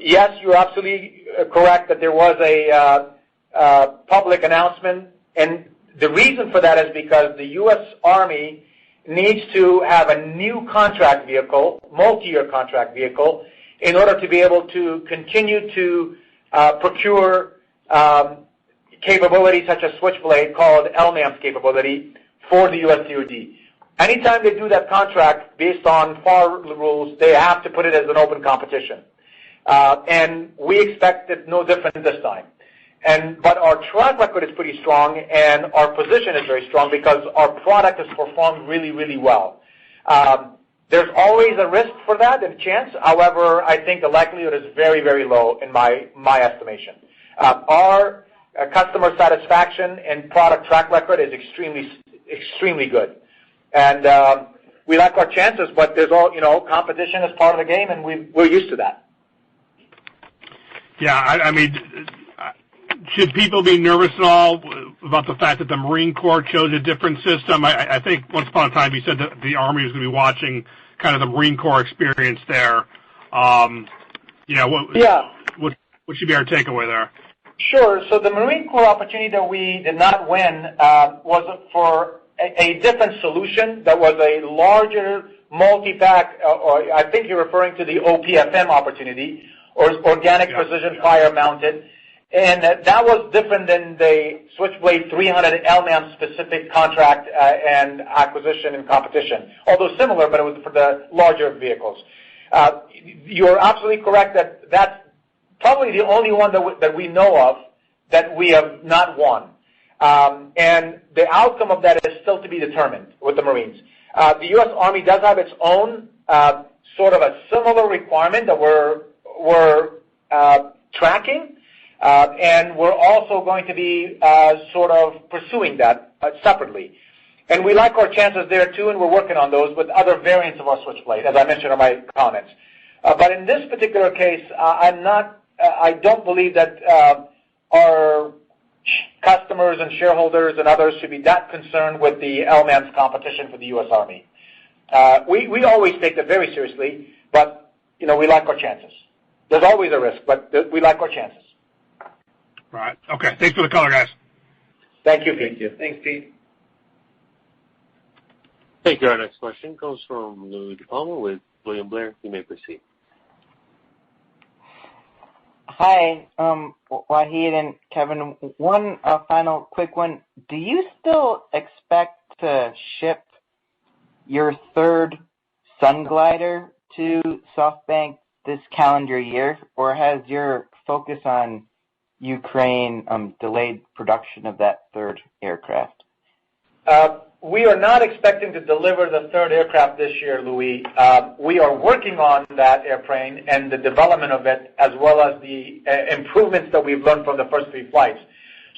Yes, you're absolutely correct that there was a public announcement, and the reason for that is because the U.S. Army needs to have a new contract vehicle, multi-year contract vehicle, in order to be able to continue to procure capability such as Switchblade called LMAMS capability for the U.S. DoD. Anytime they do that contract based on FAR rules, they have to put it as an open competition. And we expect it no different this time. But our track record is pretty strong, and our position is very strong because our product has performed really, really well. There's always a risk for that and a chance. However, I think the likelihood is very, very low in my estimation. Our customer satisfaction and product track record is extremely good. And we like our chances, but there's competition is part of the game, and we're used to that. Yeah, I mean, should people be nervous at all about the fact that the Marine Corps chose a different system? I think once upon a time you said that the Army was going to be watching kind of the Marine Corps experience there. What should be our takeaway there? Sure. So the Marine Corps opportunity that we did not win was for a different solution that was a larger multi-pack, or I think you're referring to the OPFM opportunity, or Organic Precision Fire Mounted. And that was different than the Switchblade 300 LMAM specific contract and acquisition and competition. Although similar, but it was for the larger vehicles. You're absolutely correct that that's probably the only one that we know of that we have not won. And the outcome of that is still to be determined with the Marines. The U.S. Army does have its own sort of a similar requirement that we're tracking. And we're also going to be sort of pursuing that separately. And we like our chances there too, and we're working on those with other variants of our Switchblade, as I mentioned in my comments. But in this particular case, I don't believe that our customers and shareholders and others should be that concerned with the LMAMS competition for the U.S. Army. We always take that very seriously, but we like our chances. There's always a risk, but we like our chances. Right. Okay. Thanks for the color, guys. Thank you, Pete. Thank you. Thanks, Pete. Thank you. Our next question comes from Louis DePalma with William Blair. You may proceed. Hi, Wahid and Kevin. One final quick one. Do you still expect to ship your third Sunglider to Softbank this calendar year, or has your focus on Ukraine delayed production of that third aircraft? We are not expecting to deliver the third aircraft this year, Louis. We are working on that airplane and the development of it, as well as the improvements that we've learned from the first 3 flights.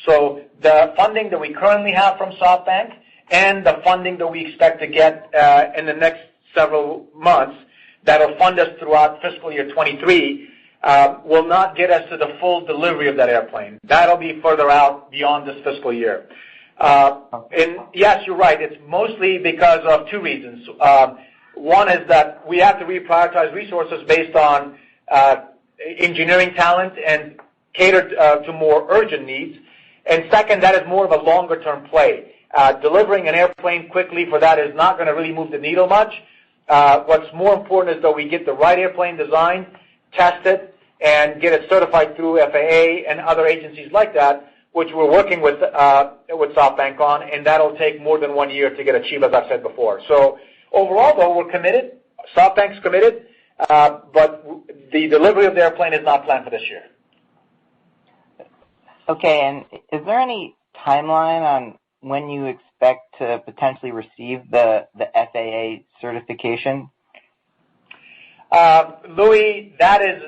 So the funding that we currently have from Softbank and the funding that we expect to get in the next several months that will fund us throughout fiscal year 23 will not get us to the full delivery of that airplane. That'll be further out beyond this fiscal year. And yes, you're right. It's mostly because of 2 reasons. One is that we have to reprioritize resources based on engineering talent and cater to more urgent needs. And second, that is more of a longer-term play. Delivering an airplane quickly for that is not going to really move the needle much. What's more important is that we get the right airplane designed, test it, and get it certified through FAA and other agencies like that, which we're working with Softbank on, and that'll take more than 1 year to get achieved, as I've said before. So overall, though, we're committed. Softbank's committed, but the delivery of the airplane is not planned for this year. Okay, and is there any timeline on when you expect to potentially receive the FAA certification? Louis, that is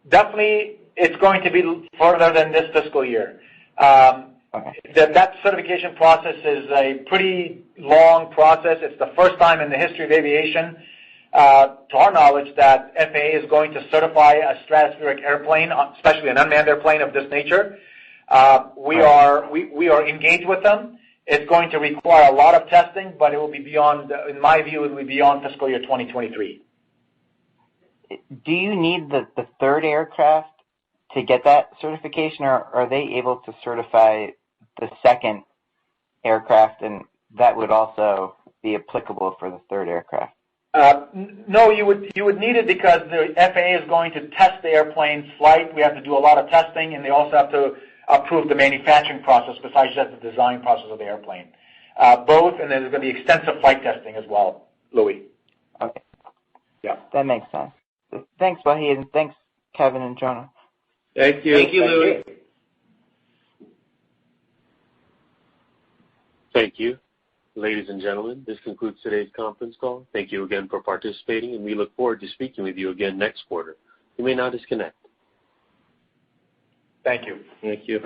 definitely, it's going to be further than this fiscal year. Okay. That certification process is a pretty long process. It's the first time in the history of aviation, to our knowledge, that FAA is going to certify a stratospheric airplane, especially an unmanned airplane of this nature. We are engaged with them. It's going to require a lot of testing, but it will be beyond, in my view, it will be beyond fiscal year 2023. Do you need the third aircraft to get that certification, or are they able to certify the second aircraft, and that would also be applicable for the third aircraft? No, you would need it because the FAA is going to test the airplane's flight. We have to do a lot of testing, and they also have to approve the manufacturing process besides just the design process of the airplane. Both, and there's going to be extensive flight testing as well, Louis. Okay. Yeah. That makes sense. Thanks, Wahid, and thanks, Kevin and Jonah. Thank you. Thank you, Louis. Thank you. Ladies and gentlemen, this concludes today's conference call. Thank you again for participating, and we look forward to speaking with you again next quarter. You may now disconnect. Thank you. Thank you.